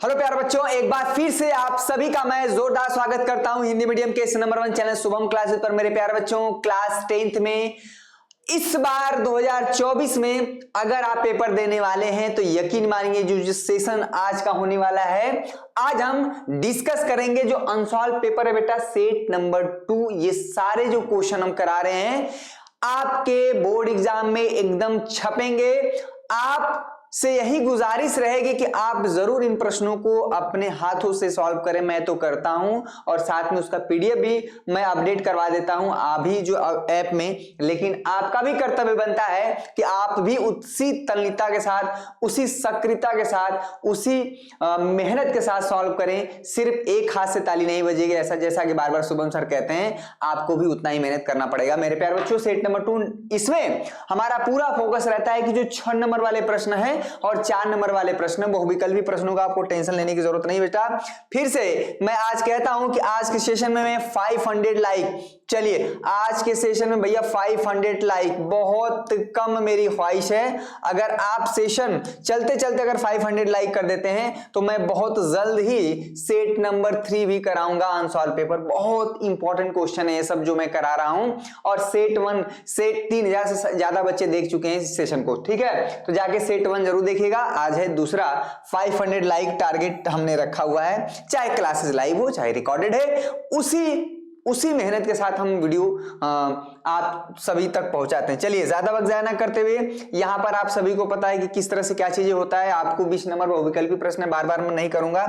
Hello प्यारे बच्चों, एक बार फिर से आप सभी का मैं जोरदार स्वागत करता हूं हिंदी मीडियम के इस नंबर 1 चैनल शुभम क्लासेस पर। मेरे प्यारे बच्चों, क्लास 10th में इस बार 2024 में अगर आप पेपर देने वाले हैं तो यकीन मानिए जो सेशन आज का होने वाला है, आज हम डिस्कस करेंगे जो अनसॉल्व पेपर है बेटा सेट नंबर 2। ये सारे जो क्वेश्चन हम करा रहे हैं आपके बोर्ड एग्जाम में एकदम छपेंगे। आप से यही गुजारिश रहेगी कि आप जरूर इन प्रश्नों को अपने हाथों से सॉल्व करें। मैं तो करता हूं और साथ में उसका पीडीएफ भी मैं अपडेट करवा देता हूं अभी जो ऐप में, लेकिन आपका भी कर्तव्य बनता है कि आप भी उसी तल्लीनता के साथ, उसी सक्रियता के साथ, उसी मेहनत के साथ सॉल्व करें। सिर्फ एक हाथ से ताली नहीं बजेगी, ऐसा जैसा कि बार बार शुभम सर कहते हैं, आपको भी उतना ही मेहनत करना पड़ेगा। मेरे प्यारे बच्चों, सेट नंबर 2 इसमें हमारा पूरा फोकस रहता है कि जो 6 नंबर वाले प्रश्न है और 4 नंबर वाले प्रश्न, बहुविकल्पी प्रश्नों का आपको टेंशन लेने की जरूरत नहीं बेटा। फिर से मैं आज कहता हूं कि आज के सेशन में मैं 500 लाइक, चलिए आज के सेशन में भैया 500 लाइक बहुत कम मेरी ख्वाहिश है। अगर आप सेशन चलते चलते अगर 500 लाइक कर देते हैं तो मैं बहुत जल्द ही सेट नंबर 3 भी कराऊंगा अनसॉल्व पेपर। बहुत इंपॉर्टेंट क्वेश्चन है ये सब जो मैं करा रहा हूं, और सेट 1 सेट 3000 से ज्यादा बच्चे देख चुके हैं इस सेशन को, ठीक है? तो जाके सेट 1 जरूर देखिएगा। आज है दूसरा 500 लाइक टारगेट हमने रखा हुआ है, चाहे क्लासेस लाइव हो चाहे रिकॉर्डेड है, उसी मेहनत के साथ हम वीडियो आप सभी तक पहुंचाते हैं। चलिए ज्यादा वक्त जाया ना करते हुए, यहां पर आप सभी को पता है कि किस तरह से क्या चीजें होता है। आपको 20 नंबर बहुविकल्पी प्रश्न बार बार मैं नहीं करूंगा,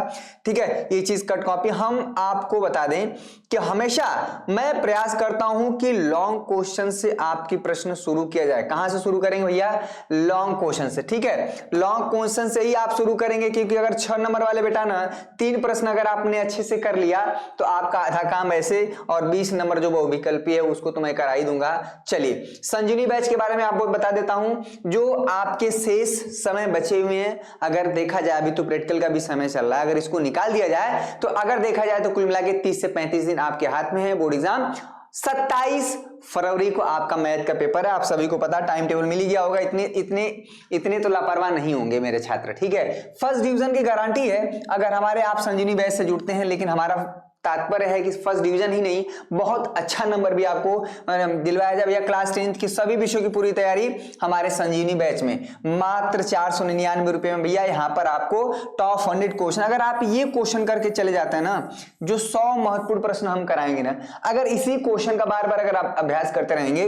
ठीक है? ये चीज कट कॉपी हम आपको बता दें कि हमेशा मैं प्रयास करता हूं कि लॉन्ग क्वेश्चन से आपकी प्रश्न शुरू किया जाए। कहां से शुरू करेंगे भैया? लॉन्ग क्वेश्चन से, ठीक है? लॉन्ग क्वेश्चन से ही आप शुरू करेंगे, क्योंकि अगर 6 नंबर वाले बेटा ना 3 प्रश्न अगर आपने अच्छे से कर लिया तो आपका आधा काम ऐसे, और 20 नंबर जो बहुविकल्पी है उसको तो मैं करा ही दूंगा। चलिए संजीवनी बैच के बारे में आपको बता देता हूं। जो आपके शेष समय बचे हुए हैं, अगर देखा जाए अभी तो प्रैक्टिकल का भी समय चल रहा है, अगर इसको निकाल दिया जाए तो अगर देखा जाए तो कुल मिला के 30 से 35 दिन आपके हाथ में है। बोर्ड एग्जाम 27 फरवरी को आपका मैथ का पेपर है। आप सभी को पता, टाइम टेबल मिल ही गया होगा। इतने तो लापरवाह नहीं होंगे मेरे छात्र, ठीक है? फर्स्ट डिवीजन की गारंटी है अगर हमारे आप संजीवनी बैच से जुड़ते हैं, लेकिन हमारा तात्पर्य है कि फर्स्ट डिवीजन ही नहीं, बहुत अच्छा नंबर भी आपको दिलवाया जाए। भैया क्लास 10th की सभी विषयों की पूरी तैयारी हमारे संजीवनी बैच में मात्र 499 रुपए में। भैया यहाँ पर आपको टॉप 100 क्वेश्चन, अगर आप ये क्वेश्चन करके चले जाते हैं ना, जो 100 महत्वपूर्ण प्रश्न हम कराएंगे ना, अगर इसी क्वेश्चन का बार बार अगर आप अभ्यास करते रहेंगे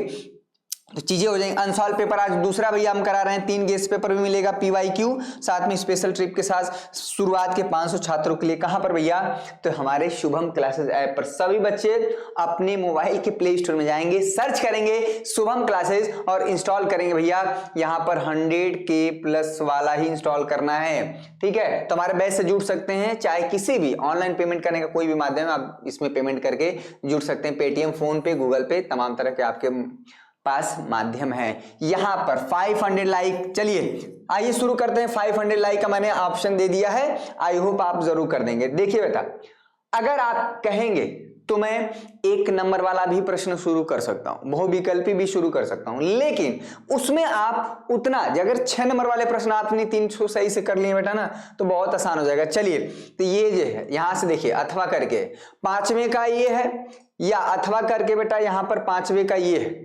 तो चीजें हो जाएंगी। अनसॉल्व पेपर आज दूसरा भैया हम करा रहे हैं, 3 गेस्ट पेपर भी मिलेगा PYQ, साथ में स्पेशल ट्रिप के साथ शुरुआत के 500 छात्रों के लिए। कहां पर भैया? तो हमारे शुभम क्लासेस ऐप पर सभी बच्चे अपने मोबाइल के प्ले स्टोर में जाएंगे, सर्च करेंगे शुभम क्लासेस और इंस्टॉल करेंगे। भैया यहाँ पर 100K+ वाला ही इंस्टॉल करना है, ठीक है? तो हमारे बैच से जुड़ सकते हैं, चाहे किसी भी ऑनलाइन पेमेंट करने का कोई भी माध्यम, आप इसमें पेमेंट करके जुड़ सकते हैं। पेटीएम, फोन पे, गूगल पे, तमाम तरह के आपके पास माध्यम है। यहां पर 500 लाइक, चलिए आइए शुरू करते हैं। 500 लाइक का मैंने ऑप्शन दे दिया है, आई होप आप जरूर कर देंगे। देखिए बेटा, अगर आप कहेंगे तो मैं 1 नंबर वाला भी प्रश्न शुरू कर सकता हूं, बहुविकल्पी भी शुरू कर सकता हूं, लेकिन उसमें आप उतना, अगर 6 नंबर वाले प्रश्न आपने 300 सही से कर लिए बेटा ना, तो बहुत आसान हो जाएगा। चलिए तो ये जो है यहां से देखिए, अथवा करके 5वें का ये है, या अथवा करके बेटा यहां पर 5वें का ये है,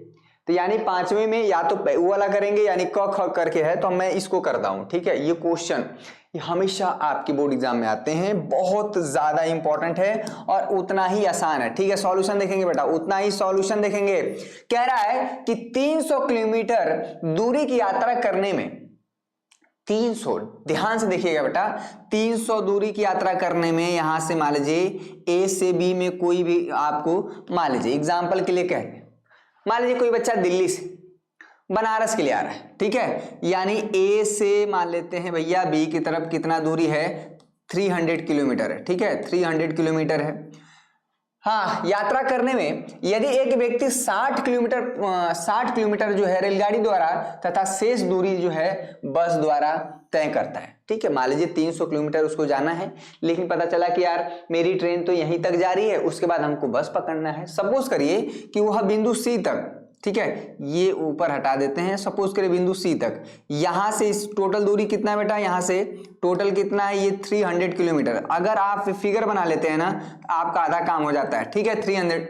तो यानी 5वें में या तो वो वाला करेंगे, यानी क ख करके है, तो मैं इसको करता हूं, ठीक है? ये क्वेश्चन ये हमेशा आपके बोर्ड एग्जाम में आते हैं, बहुत ज्यादा इंपॉर्टेंट है और उतना ही आसान है, ठीक है? सॉल्यूशन देखेंगे बेटा, उतना ही सॉल्यूशन देखेंगे। कह रहा है कि 300 किलोमीटर दूरी की यात्रा करने में, 300, ध्यान से देखिएगा बेटा, 300 दूरी की यात्रा करने में, यहां से मान लीजिए A से B में कोई भी आपको, मान लीजिए एग्जाम्पल के लिए कहें, मान लीजिए कोई बच्चा दिल्ली से बनारस के लिए आ रहा है, ठीक है? यानी A से मान लेते हैं भैया B की तरफ कितना दूरी है? 300 किलोमीटर है, ठीक है? 300 किलोमीटर है। हाँ, यात्रा करने में यदि एक व्यक्ति 60 किलोमीटर जो है रेलगाड़ी द्वारा तथा शेष दूरी जो है बस द्वारा तय करता है, ठीक है? मान लीजिए 300 किलोमीटर उसको जाना है, लेकिन पता चला कि यार मेरी ट्रेन तो यहीं तक जा रही है, उसके बाद हमको बस पकड़ना है। सपोज करिए कि वह बिंदु C तक ठीक है, ये ऊपर हटा देते हैं, सपोज करें बिंदु सी तक, यहां से इस टोटल दूरी कितना है बेटा, यहां से टोटल कितना है, ये 300 किलोमीटर। अगर आप फिगर बना लेते हैं ना, आपका आधा काम हो जाता है, ठीक है, 300।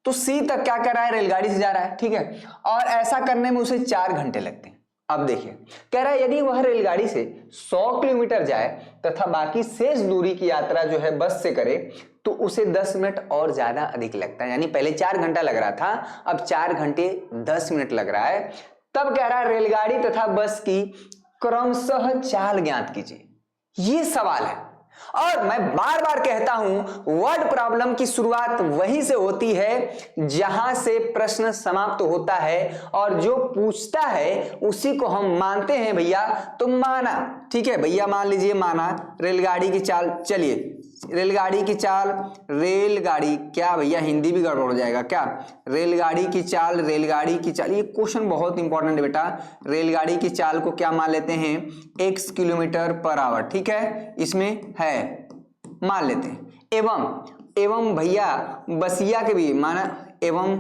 तो सी तक क्या कर रहा है, रेलगाड़ी से जा रहा है, ठीक है, और ऐसा करने में उसे 4 घंटे लगते हैं। अब देखिए, कह रहा है यदि वह रेलगाड़ी से 100 किलोमीटर जाए तथा बाकी शेष दूरी की यात्रा जो है बस से करे तो उसे 10 मिनट और ज्यादा अधिक लगता है। यानी पहले 4 घंटा लग रहा था, अब 4 घंटे 10 मिनट लग रहा है। तब कह रहा है रेलगाड़ी तथा बस की क्रमशः चाल ज्ञात कीजिए। ये सवाल है, और मैं बार बार कहता हूं वर्ड प्रॉब्लम की शुरुआत वहीं से होती है जहां से प्रश्न समाप्त होता है, और जो पूछता है उसी को हम मानते हैं भैया। तो माना, ठीक है भैया, मान लीजिए माना रेलगाड़ी की चाल, चलिए रेलगाड़ी की चाल, रेलगाड़ी क्या भैया, हिंदी भी गड़बड़ हो जाएगा क्या, रेलगाड़ी की चाल, रेलगाड़ी की चाल, ये क्वेश्चन बहुत इंपॉर्टेंट है बेटा। रेलगाड़ी की चाल को क्या मान लेते हैं, x किलोमीटर पर आवर, ठीक है, इसमें है मान लेते हैं। एवं भैया बसिया के भी माना, एवं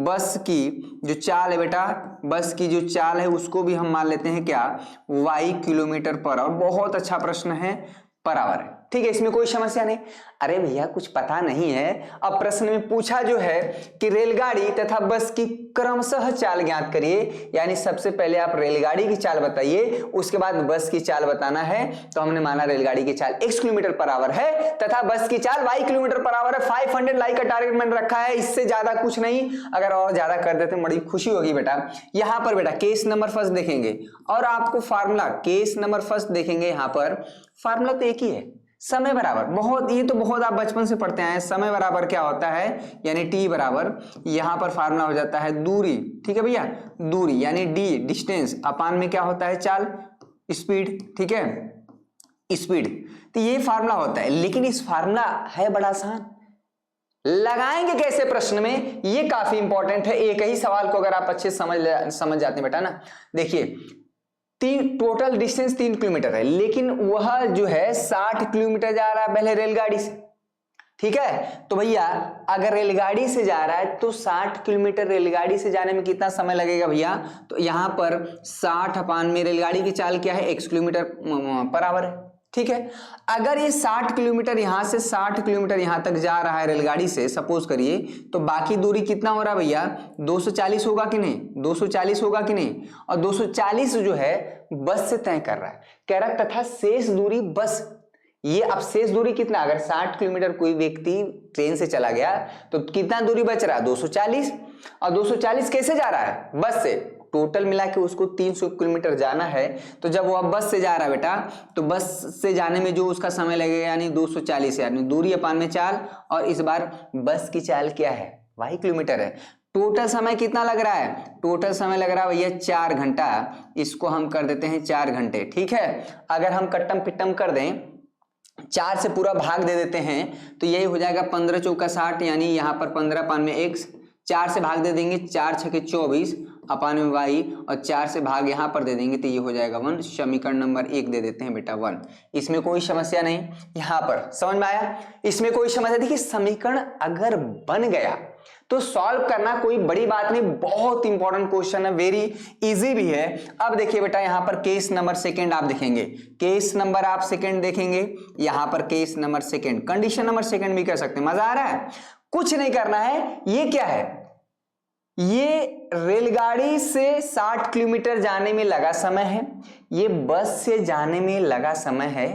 बस की जो चाल है बेटा, बस की जो चाल है उसको भी हम मान लेते हैं क्या, y किलोमीटर पर आवर। बहुत अच्छा प्रश्न है, पर आवर है, ठीक है, इसमें कोई समस्या नहीं। अरे भैया कुछ पता नहीं है, अब प्रश्न में पूछा जो है कि रेलगाड़ी तथा बस की क्रमशः चाल ज्ञात करिए, यानी सबसे पहले आप रेलगाड़ी की चाल बताइए, उसके बाद बस की चाल बताना है। तो हमने माना रेलगाड़ी की चाल x किलोमीटर पर आवर है तथा बस की चाल y किलोमीटर पर आवर है। 500 लाइक का टारगेट मैंने रखा है, इससे ज्यादा कुछ नहीं। अगर और ज्यादा कर देते बड़ी खुशी होगी बेटा। यहां पर बेटा केस नंबर फर्स्ट देखेंगे और आपको फार्मूला, केस नंबर फर्स्ट देखेंगे, यहां पर फार्मूला तो एक ही है, समय बराबर। बहुत, ये तो बहुत आप बचपन से पढ़ते आए हैं। समय बराबर क्या होता है, यानी टी बराबर, यहां पर फार्मूला हो जाता है दूरी, ठीक है भैया, दूरी यानी डी डिस्टेंस, अपान में क्या होता है चाल, स्पीड, ठीक है, स्पीड। तो ये फार्मूला होता है, लेकिन इस फार्मूला है बड़ा आसान, लगाएंगे कैसे प्रश्न में, ये काफी इंपॉर्टेंट है। एक ही सवाल को अगर आप अच्छे समझ जाते हैं बेटा ना, देखिए टोटल डिस्टेंस 3 किलोमीटर है, लेकिन वह जो है 60 किलोमीटर जा रहा है पहले रेलगाड़ी से, ठीक है। तो भैया अगर रेलगाड़ी से जा रहा है तो 60 किलोमीटर रेलगाड़ी से जाने में कितना समय लगेगा भैया, तो यहां पर 60 अपान में रेलगाड़ी की चाल क्या है, x किलोमीटर पर आवर है, ठीक है। अगर ये 60 किलोमीटर यहां से 60 किलोमीटर यहां तक जा रहा है रेलगाड़ी से, सपोज करिए, तो बाकी दूरी कितना हो रहा है भैया, 240 होगा कि नहीं, 240 होगा कि नहीं, और 240 जो है बस से तय कर रहा है, कह रहा है तथा शेष दूरी बस, ये अब शेष दूरी कितना, अगर 60 किलोमीटर कोई व्यक्ति ट्रेन से चला गया तो कितना दूरी बच रहा है, 240, और 240 कैसे जा रहा है, बस से। टोटल मिला के उसको 300 किलोमीटर जाना है, तो जब वह बस से जा रहा है बेटा, तो बस से जाने में जो उसका समय लगेगा यानी 240, यानी दूरी अपान में चाल, और इस बार बस की चाल क्या है, y किलोमीटर है। टोटल समय कितना लग रहा है, टोटल समय लग रहा है भैया 4 घंटा, इसको हम कर देते हैं 4 घंटे, ठीक है। अगर हम कट्टम पिट्टम कर दें, 4 से पूरा भाग दे देते हैं तो यही हो जाएगा 15 चौका 60, यानी यहाँ पर 15 अपान में x, 4 से भाग दे देंगे, 4 छके 24 अपान में y, और 4 से भाग यहाँ पर दे देंगे तो ये हो जाएगा 1। समीकरण नंबर 1 दे देते हैं बेटा 1। इसमें कोई समस्या नहीं, यहाँ पर समझ में आया, इसमें कोई समस्या। देखिए समीकरण अगर बन गया तो सॉल्व करना कोई बड़ी बात नहीं, बहुत इंपॉर्टेंट क्वेश्चन है, वेरी इजी भी है। अब देखिए बेटा यहाँ पर केस नंबर सेकंड आप देखेंगे, केस नंबर आप सेकंड देखेंगे, यहाँ पर case number second, condition number second भी कह सकते हैं। मजा आ रहा है, कुछ नहीं करना है। ये क्या है, ये रेलगाड़ी से 60 किलोमीटर जाने में लगा समय है, ये बस से जाने में लगा समय है,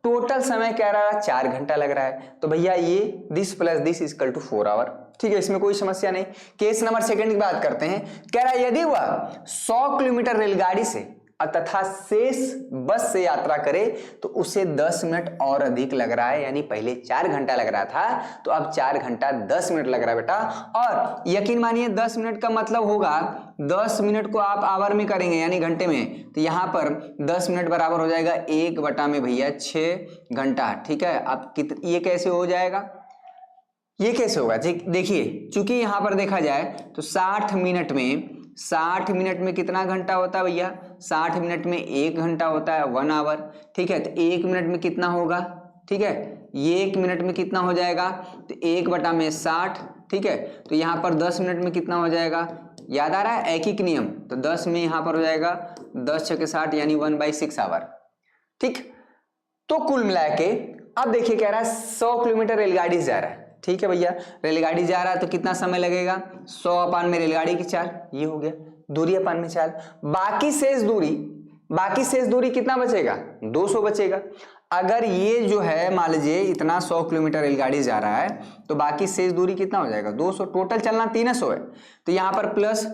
टोटल समय कह रहा है 4 घंटा लग रहा है। तो भैया ये this plus this equal to 4 hour, ठीक है, इसमें कोई समस्या नहीं। केस नंबर सेकंड की बात करते हैं, कह रहा है यदि वह 100 किलोमीटर रेलगाड़ी से तथा शेष बस से यात्रा करे तो उसे 10 मिनट और अधिक लग रहा है, यानी पहले 4 घंटा लग रहा था तो अब 4 घंटा 10 मिनट लग रहा है बेटा। और यकीन मानिए 10 मिनट का मतलब होगा 10 मिनट को आप आवर में करेंगे यानी घंटे में, तो यहां पर 10 मिनट बराबर हो जाएगा 1 बटा में भैया 6 घंटा, ठीक है। अब ये कैसे हो जाएगा, ये कैसे होगा, देखिए चूंकि यहां पर देखा जाए तो 60 मिनट में कितना घंटा होता है भैया, 60 मिनट में 1 घंटा होता है, 1 आवर, ठीक है। तो 1 मिनट में कितना होगा, ठीक है, ये 1 मिनट में कितना हो जाएगा, तो 1 बटा में 60, ठीक है। तो यहाँ पर 10 मिनट में कितना हो जाएगा, याद आ रहा है एक ही नियम, तो 10 में यहां पर हो जाएगा 10 छके 60 यानी 1/6 आवर। ठीक, तो कुल मिला के अब देखिए कह रहा है 100 किलोमीटर रेलगाड़ी जा रहा है। ठीक है भैया, रेलगाड़ी जा रहा है तो कितना समय लगेगा, 100 अपान में रेलगाड़ी की चाल, ये हो गया दूरी अपान में चाल। बाकी शेष दूरी कितना बचेगा, 200 बचेगा। अगर ये जो है मान लीजिए इतना 100 किलोमीटर रेलगाड़ी जा रहा है तो बाकी शेष दूरी कितना हो जाएगा, 200। टोटल चलना 300 है, तो यहां पर प्लस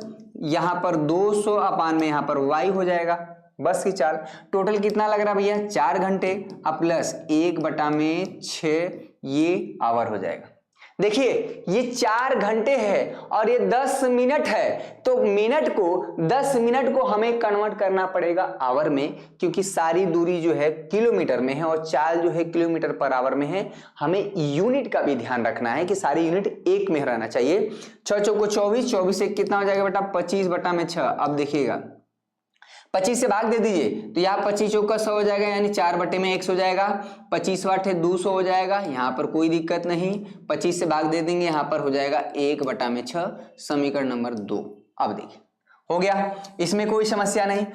यहां पर 200 अपान में यहां पर y हो जाएगा बस की चाल। टोटल कितना लग रहा है भैया, 4 घंटे, अब प्लस 1/6 ये आवर हो जाएगा। देखिए ये 4 घंटे है और ये 10 मिनट है, तो दस मिनट को हमें कन्वर्ट करना पड़ेगा आवर में, क्योंकि सारी दूरी जो है किलोमीटर में है और चाल जो है किलोमीटर पर आवर में है। हमें यूनिट का भी ध्यान रखना है कि सारी यूनिट एक में रहना चाहिए। 6 चौको 24, 24 से कितना हो जाएगा बेटा, 25/6। अब देखिएगा 25 से भाग दे दीजिए तो यहाँ 25 चौका 100 हो जाएगा, यानी 4/x हो जाएगा। 25 वाटे 200 हो जाएगा, यहाँ पर कोई दिक्कत नहीं। 25 से भाग दे देंगे, यहाँ पर हो जाएगा 1/6, समीकरण नंबर 2। अब देखिए हो गया, इसमें कोई समस्या नहीं।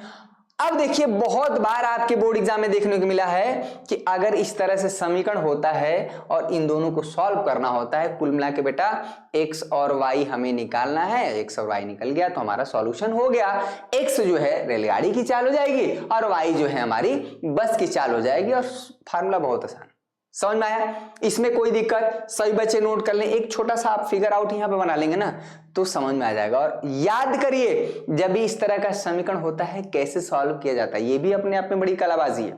अब देखिए बहुत बार आपके बोर्ड एग्जाम में देखने को मिला है कि अगर इस तरह से समीकरण होता है और इन दोनों को सॉल्व करना होता है, कुल मिला के बेटा x और y हमें निकालना है। x और y निकल गया तो हमारा सॉल्यूशन हो गया। x जो है रेलगाड़ी की चाल हो जाएगी और y जो है हमारी बस की चाल हो जाएगी, और फार्मूला बहुत आसान, समझ में आया। इसमें कोई दिक्कत, सभी बच्चे नोट कर लें, एक छोटा सा आप फिगर आउट यहाँ पे बना लेंगे ना तो समझ में आ जाएगा। और याद करिए जब भी इस तरह का समीकरण होता है कैसे सॉल्व किया जाता है, ये भी अपने आप में बड़ी कलाबाजी है।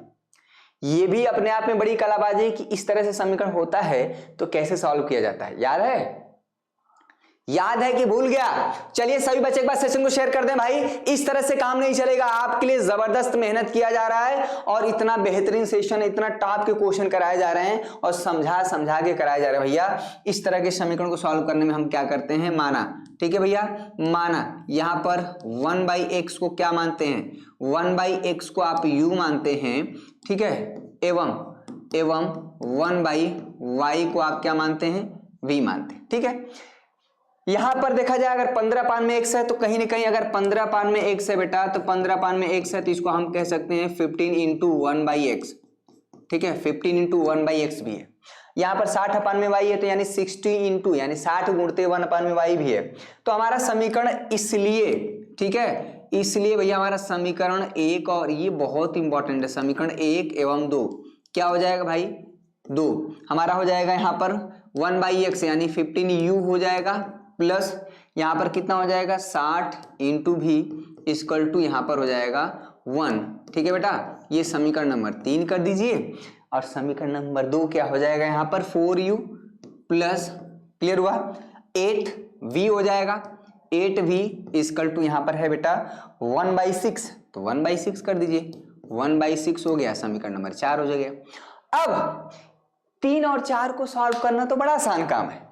ये भी अपने आप में बड़ी कलाबाजी है कि इस तरह से समीकरण होता है तो कैसे सॉल्व किया जाता है। याद है कि भूल गया? चलिए सभी बच्चे एक बार सेशन को शेयर कर दें भाई। इस तरह से काम नहीं चलेगा, आपके लिए जबरदस्त मेहनत किया जा रहा है और इतना बेहतरीन सेशन, इतना टॉप के क्वेश्चन कराए जा रहे हैं और समझा के कराए जा रहे हैं भैया। इस तरह के समीकरण को सॉल्व करने में हम क्या करते हैं, माना, ठीक है भैया, माना यहां पर 1/x को क्या मानते हैं, 1/x को आप u मानते हैं, ठीक है, एवं 1/y को आप क्या मानते हैं, v मानते हैं, ठीक है। यहां पर देखा जाए अगर 15 में x है तो कहीं ना कहीं अगर 15 में x है बेटा तो 15 में x है तो इसको हम कह सकते हैं 15 × 1/x, ठीक है, 15 × 1/x भी है। यहाँ पर 60 में y है तो यानी 60 यानी 60 गुणते 1 में y भी है। तो हमारा समीकरण इसलिए, ठीक है, इसलिए भैया हमारा समीकरण 1 और ये बहुत इंपॉर्टेंट है, समीकरण 1 एवं 2 क्या हो जाएगा भाई, 2 हमारा हो जाएगा यहाँ पर 1/x यानी 15u हो जाएगा, प्लस यहाँ पर कितना हो जाएगा 60 × v इक्वल टू यहाँ पर हो जाएगा 1, ठीक है बेटा। ये समीकरण नंबर 3 कर दीजिए और समीकरण नंबर 2 क्या हो जाएगा यहाँ पर 4u प्लस, क्लियर हुआ, 8v हो जाएगा, 8v इक्वल टू यहाँ पर है बेटा 1/6, तो 1/6 कर दीजिए, 1/6 हो गया, समीकरण नंबर 4 हो जाएगा। अब 3 और 4 को सॉल्व करना तो बड़ा आसान काम है,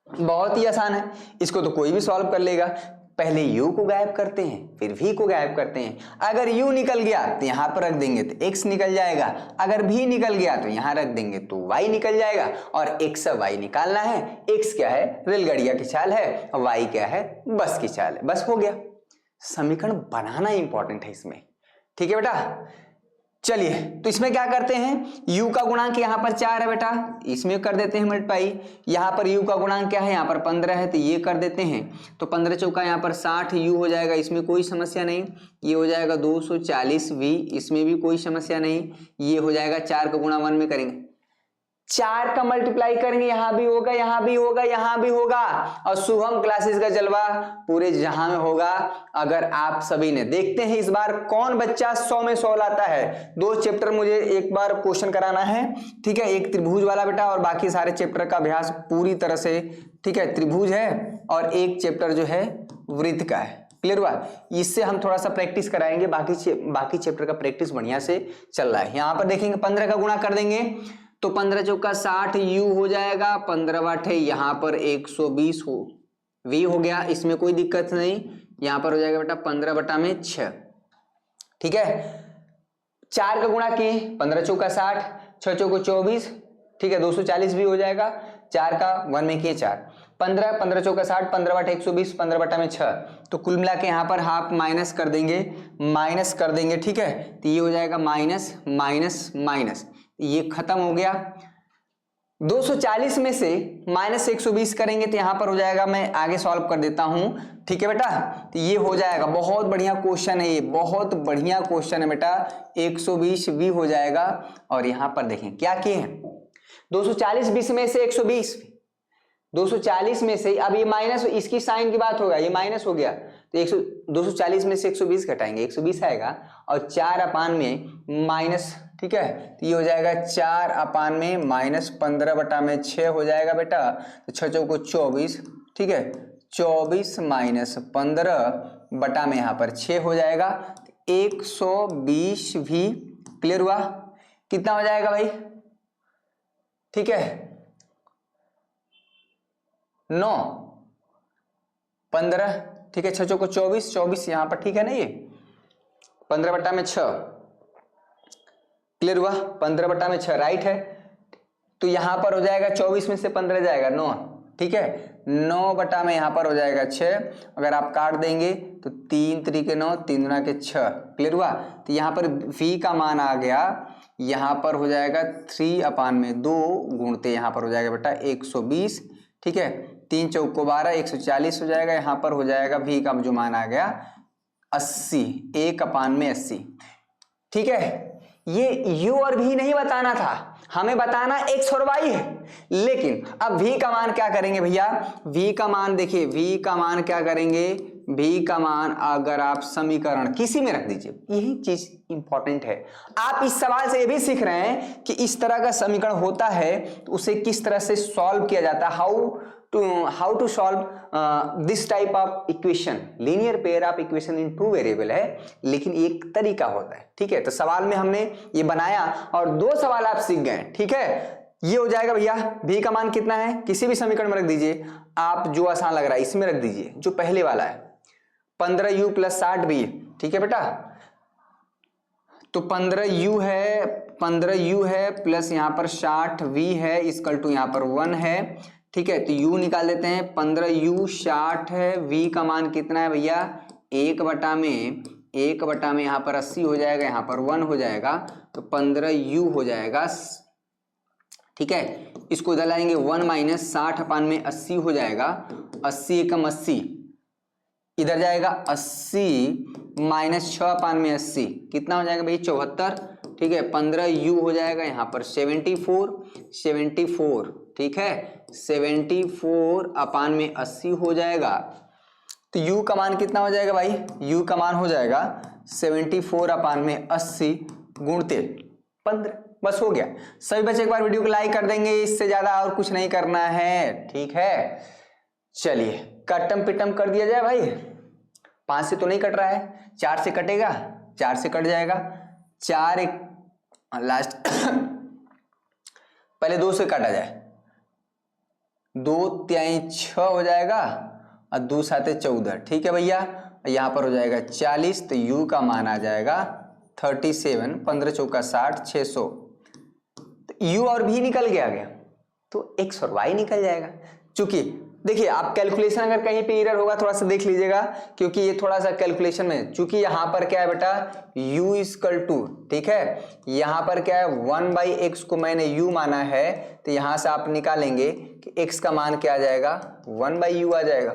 बहुत ही आसान है, इसको तो कोई भी सॉल्व कर लेगा। पहले u को गायब करते हैं फिर v को गायब करते हैं। अगर u निकल गया तो यहां पर रख देंगे तो x निकल जाएगा, अगर v निकल गया तो यहां रख देंगे तो y निकल जाएगा, और x और y निकालना है। x क्या है, रेलगाड़िया की चाल है, और y क्या है, बस की चाल है, बस हो गया। समीकरण बनाना इंपॉर्टेंट है इसमें, ठीक है बेटा। चलिए तो इसमें क्या करते हैं, u का गुणांक यहाँ पर 4 है बेटा, इसमें कर देते हैं मल्टीप्लाई। यहाँ पर u का गुणांक क्या है, यहाँ पर 15 है तो ये कर देते हैं, तो 15 चौका यहाँ पर 60 u हो जाएगा, इसमें कोई समस्या नहीं। ये हो जाएगा 240 v, इसमें भी कोई समस्या नहीं। ये हो जाएगा 4 का गुणा 1 में करेंगे, 4 का मल्टीप्लाई करेंगे, यहां भी होगा, यहां भी होगा, यहां भी होगा, और शुभम क्लासेस का जलवा पूरे जहां में होगा। अगर आप सभी ने, देखते हैं इस बार कौन बच्चा 100 में 100 लाता है। 2 चैप्टर मुझे एक बार क्वेश्चन कराना है, ठीक है, एक त्रिभुज वाला बेटा और बाकी सारे चैप्टर का अभ्यास पूरी तरह से, ठीक है, त्रिभुज है और एक चैप्टर जो है वृत्त का है, क्लियर हुआ। इससे हम थोड़ा सा प्रैक्टिस कराएंगे, बाकी चैप्टर का प्रैक्टिस बढ़िया से चल रहा है। यहां पर देखेंगे 15 का गुणा कर देंगे तो 15 चौका 60 u हो जाएगा, 15 वाटे यहाँ पर 120 हो v हो गया, इसमें कोई दिक्कत नहीं। यहाँ पर हो जाएगा बेटा 15/6, ठीक है। 4 का गुणा किए, 15 चौका 60, 6 चौको 24, ठीक है, 240 भी हो जाएगा। 4 का 1 में किए 4, 15, 15 चौका 60, 15 बटा 120, 15 बटा में 6, तो कुल मिला के यहाँ पर हाफ माइनस कर देंगे, ठीक है। तो ये हो जाएगा माइनस माइनस माइनस, ये खत्म हो गया। 240 में से माइनस 120 करेंगे तो यहां पर हो जाएगा, मैं आगे सॉल्व कर देता हूं, ठीक है बेटा। तो ये हो जाएगा, बहुत बढ़िया क्वेश्चन है ये, बहुत बढ़िया क्वेश्चन है बेटा, 120 भी हो जाएगा। और यहां पर देखें क्या किए हैं, 240 20 में से 120, 240 में से, अब ये माइनस, इसकी साइन की बात होगा, ये माइनस हो गया तो 240 में से 120 घटाएंगे, 120 आएगा और 4 अपान में माइनस, ठीक है। तो ये हो जाएगा 4 अपान में माइनस 15 बटा में 6 हो जाएगा बेटा। तो 6 चौको 24, ठीक है, 24 माइनस 15 बटा में यहाँ पर 6 हो जाएगा, 120 भी क्लियर हुआ। कितना हो जाएगा भाई, ठीक है, 9 15, ठीक है, 6 चौको 24, 24 यहाँ पर, ठीक है ना, ये 15 बटा में 6 क्लियर हुआ, 15 बटा में 6 राइट है। तो यहां पर हो जाएगा 24 में से 15 जाएगा 9, ठीक है, 9 बटा में यहां पर हो जाएगा 6, अगर आप काट देंगे तो 3 3 9, 3 गुना के 6 क्लियर हुआ। तो यहां पर v का मान आ गया, यहां पर हो जाएगा 3 अपान में 2 गुणते यहां पर हो जाएगा बेटा 120, ठीक है, 3 चौको 12, 140 हो जाएगा। यहां पर हो जाएगा v का जो मान आ गया 80, 1 अपान में 80, ठीक है। ये u और v नहीं बताना था, हमें बताना x और y है। लेकिन अब v का मान क्या करेंगे भैया, v का मान देखिए, v का मान क्या करेंगे, v का मान अगर आप समीकरण किसी में रख दीजिए, यही चीज इंपॉर्टेंट है। आप इस सवाल से ये भी सीख रहे हैं कि इस तरह का समीकरण होता है तो उसे किस तरह से सॉल्व किया जाता है, how to solve this type of equation. Linear pair of equation in 2 variable है, लेकिन एक तरीका होता है, ठीक है। तो सवाल में हमने ये बनाया और 2 सवाल आप सीख गए, ठीक है। ये हो जाएगा भैया, v का मान कितना है, किसी भी समीकरण में रख दीजिए, आप जो आसान लग रहा है इसमें रख दीजिए, जो पहले वाला है 15u + 60v, ठीक है बेटा। तो 15u है प्लस यहाँ पर 60v है, इसकल टू यहाँ पर 1 है, ठीक है। तो u निकाल देते हैं, 15u 60 है, v का मान कितना है भैया, 1 बटा में यहाँ पर 80 हो जाएगा, यहाँ पर 1 हो जाएगा, तो 15u हो जाएगा, ठीक है। इसको इधर लाएंगे, 1 माइनस 60 अपान में 80 हो जाएगा, 80 एकम 80, इधर जाएगा 80 माइनस 6 अपान में 80, कितना हो जाएगा भाई 74, ठीक है। 15u हो जाएगा यहाँ पर 74, ठीक है, 74 अपान में 80 हो जाएगा। तो u का मान कितना हो जाएगा भाई, u का मान हो जाएगा 74 अपान में 80 गुणते 15, बस हो गया। सभी बच्चे एक बार वीडियो को लाइक कर देंगे, इससे ज्यादा और कुछ नहीं करना है, ठीक है। चलिए कटम पिटम कर दिया जाए भाई, 5 से तो नहीं कट रहा है, 4 से कटेगा, 4 से कट जाएगा, 4 एक लास्ट पहले 2 से काटा जाए, 2 3 6 हो जाएगा और 2 7 14, ठीक है भैया। यहाँ पर हो जाएगा 40, तो u का मान आ जाएगा 37, 15 चौका 60, 600, तो u और v निकल गया, तो x और y निकल जाएगा। चूंकि देखिए आप कैलकुलेशन अगर कहीं पे एरर होगा थोड़ा सा देख लीजिएगा, क्योंकि ये थोड़ा सा कैलकुलेशन में, चूंकि यहाँ पर क्या है बेटा u इक्वल टू, ठीक है, यहाँ पर क्या है 1/x को मैंने u माना है, तो यहाँ से आप निकालेंगे कि x का मान क्या आ जाएगा 1/u आ जाएगा।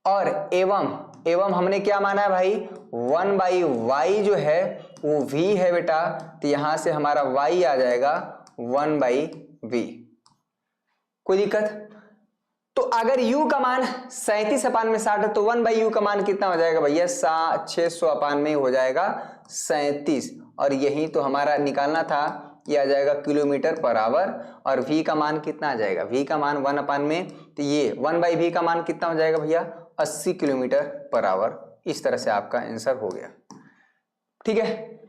और एवं हमने क्या माना है भाई 1/y जो है वो v है बेटा, तो यहाँ से हमारा y आ जाएगा 1/v। कोई दिक्कत? तो अगर u का मान 37 अपान में 60 है तो 1/u का मान कितना हो जाएगा भैया 600 अपान में हो जाएगा 37, और यही तो हमारा निकालना था, ये आ जाएगा किलोमीटर पर आवर। और v का मान कितना आ जाएगा, v का मान 1 अपान में, तो ये 1/v का मान कितना हो जाएगा भैया 80 किलोमीटर पर आवर। इस तरह से आपका आंसर हो गया, ठीक है।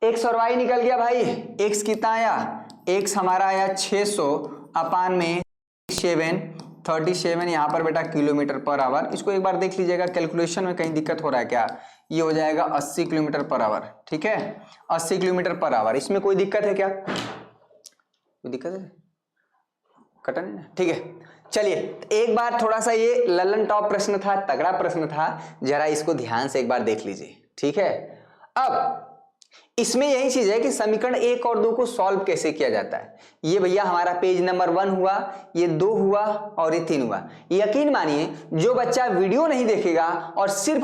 x और y निकल गया भाई, x कितना आया, x हमारा आया 600 अपान में 37 यहाँ पर बेटा किलोमीटर पर आवर। इसको एक बार देख लीजिएगा, कैलकुलेशन में कहीं दिक्कत हो रहा है क्या, ये हो जाएगा 80 किलोमीटर पर आवर, ठीक है, 80 किलोमीटर पर आवर। इसमें कोई दिक्कत है क्या, कोई दिक्कत है? कटा नहीं ना, ठीक है। चलिए एक बार थोड़ा सा ये ललन टॉप प्रश्न था, तगड़ा प्रश्न था, जरा इसको ध्यान से एक बार देख लीजिए, ठीक है। अब इसमें यही चीज है कि समीकरण 1 और 2 को सॉल्व कैसे किया जाता है। ये भैया हमारा पेज नंबर 1 हुआ, ये 2 हुआ और ये 3 हुआ। यकीन मानिए जो बच्चा वीडियो नहीं देखेगा और सिर्फ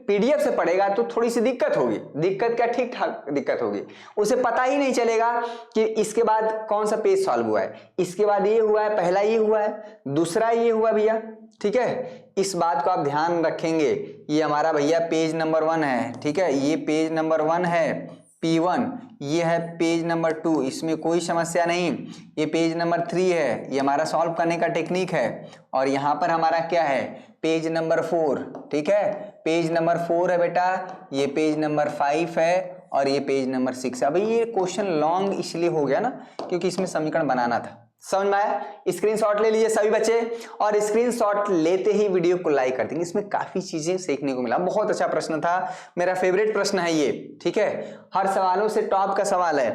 पीडीएफ से पढ़ेगा तो थोड़ी सी दिक्कत होगी। दिक्कत क्या, ठीक ठाक दिक्कत होगी। उसे पता ही नहीं चलेगा कि इसके बाद कौन सा पेज सॉल्व हुआ है, इसके बाद ये हुआ है, पहला ये हुआ है, दूसरा ये हुआ भैया, ठीक है। इस बात को आप ध्यान रखेंगे। ये हमारा भैया पेज नंबर 1 है, ठीक है, ये पेज नंबर 1 है P1, ये है पेज नंबर 2, इसमें कोई समस्या नहीं। ये पेज नंबर 3 है, ये हमारा सॉल्व करने का टेक्निक है। और यहाँ पर हमारा क्या है, पेज नंबर 4, ठीक है, पेज नंबर 4 है बेटा, ये पेज नंबर 5 है और ये पेज नंबर 6 है। अभी ये क्वेश्चन लॉन्ग इसलिए हो गया ना क्योंकि इसमें समीकरण बनाना था। समझ में आया? स्क्रीनशॉट ले लीजिए सभी बच्चे, और स्क्रीनशॉट लेते ही वीडियो को लाइक कर देंगे। इसमें काफी चीजें सीखने को मिला, बहुत अच्छा प्रश्न था, मेरा फेवरेट प्रश्न है ये, ठीक है, हर सवालों से टॉप का सवाल है।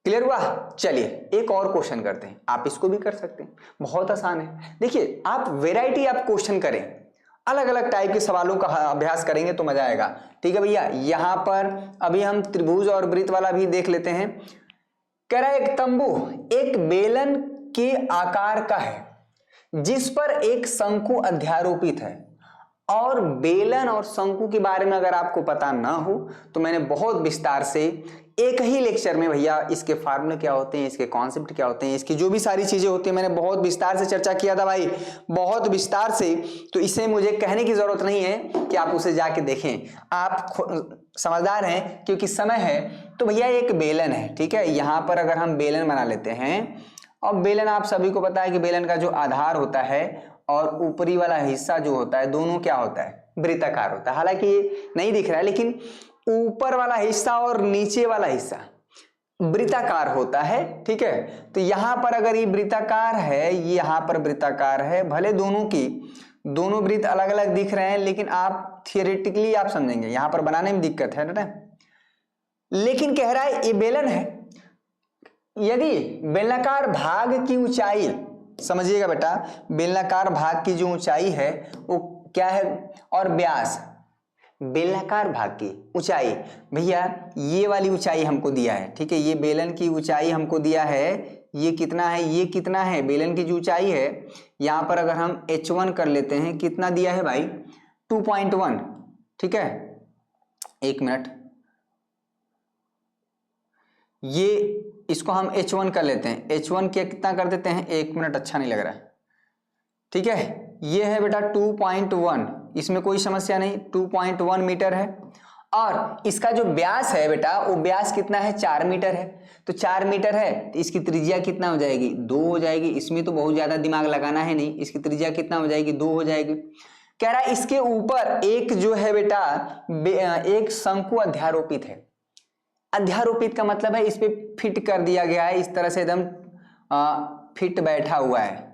क्लियर हुआ? चलिए एक और क्वेश्चन करते हैं, आप इसको भी कर सकते हैं, बहुत आसान है। देखिए आप वेराइटी आप क्वेश्चन करें, अलग अलग टाइप के सवालों का अभ्यास करेंगे तो मजा आएगा, ठीक है भैया। यहां पर अभी हम त्रिभुज और वृत्त वाला भी देख लेते हैं। कह रहा है एक तंबू एक बेलन के आकार का है जिस पर एक शंकु अध्यारोपित है। और बेलन और शंकु के बारे में अगर आपको पता ना हो तो मैंने बहुत विस्तार से एक ही लेक्चर में भैया इसके फार्मूले क्या होते हैं, इसके कॉन्सेप्ट क्या होते हैं, इसकी जो भी सारी चीजें होती हैं मैंने बहुत विस्तार से चर्चा किया था भाई, बहुत विस्तार से। तो इसे मुझे कहने की जरूरत नहीं है कि आप उसे जाके देखें, आप समझदार हैं क्योंकि समय है। तो भैया एक बेलन है, ठीक है, यहां पर अगर हम बेलन बना लेते हैं, और बेलन आप सभी को पता है कि बेलन का जो आधार होता है और ऊपरी वाला हिस्सा जो होता है दोनों क्या होता है, वृत्ताकार होता है। हालांकि ये नहीं दिख रहा है लेकिन ऊपर वाला हिस्सा और नीचे वाला हिस्सा वृत्ताकार होता है, ठीक है। तो यहां पर अगर ये वृत्ताकार है, ये यहां पर वृत्ताकार है, भले दोनों वृत्त अलग अलग दिख रहे हैं लेकिन आप थियोरेटिकली आप समझेंगे, यहां पर बनाने में दिक्कत है ना। लेकिन कह रहा है ये बेलन है, यदि बेलनाकार भाग की ऊंचाई, समझिएगा बेटा, बेलनाकार भाग की जो ऊंचाई है वो क्या है, और व्यास, बेलनाकार भाग की ऊंचाई भैया ये वाली ऊंचाई हमको दिया है, ठीक है, ये बेलन की ऊंचाई हमको दिया है, ये कितना है, ये कितना है, बेलन की जो ऊंचाई है यहां पर अगर हम h1 कर लेते हैं, कितना दिया है भाई, 2.1, ठीक है। एक मिनट, ये इसको हम h1 कर लेते हैं, h1 क्या कितना कर देते हैं, एक मिनट, अच्छा नहीं लग रहा है, ठीक है। ये है बेटा 2.1, इसमें कोई समस्या नहीं, 2.1 मीटर है। और इसका जो व्यास है बेटा वो व्यास कितना है, 4 मीटर है। तो 4 मीटर है तो इसकी त्रिज्या कितना हो जाएगी, 2 हो जाएगी। इसमें तो बहुत ज्यादा दिमाग लगाना है नहीं, इसकी त्रिज्या कितना हो जाएगी, 2 हो जाएगी। कह रहा है इसके ऊपर एक जो है बेटा एक शंकु अध्यारोपित है। अध्यारोपित का मतलब है इस पे फिट कर दिया गया है, इस तरह से एकदम फिट बैठा हुआ है।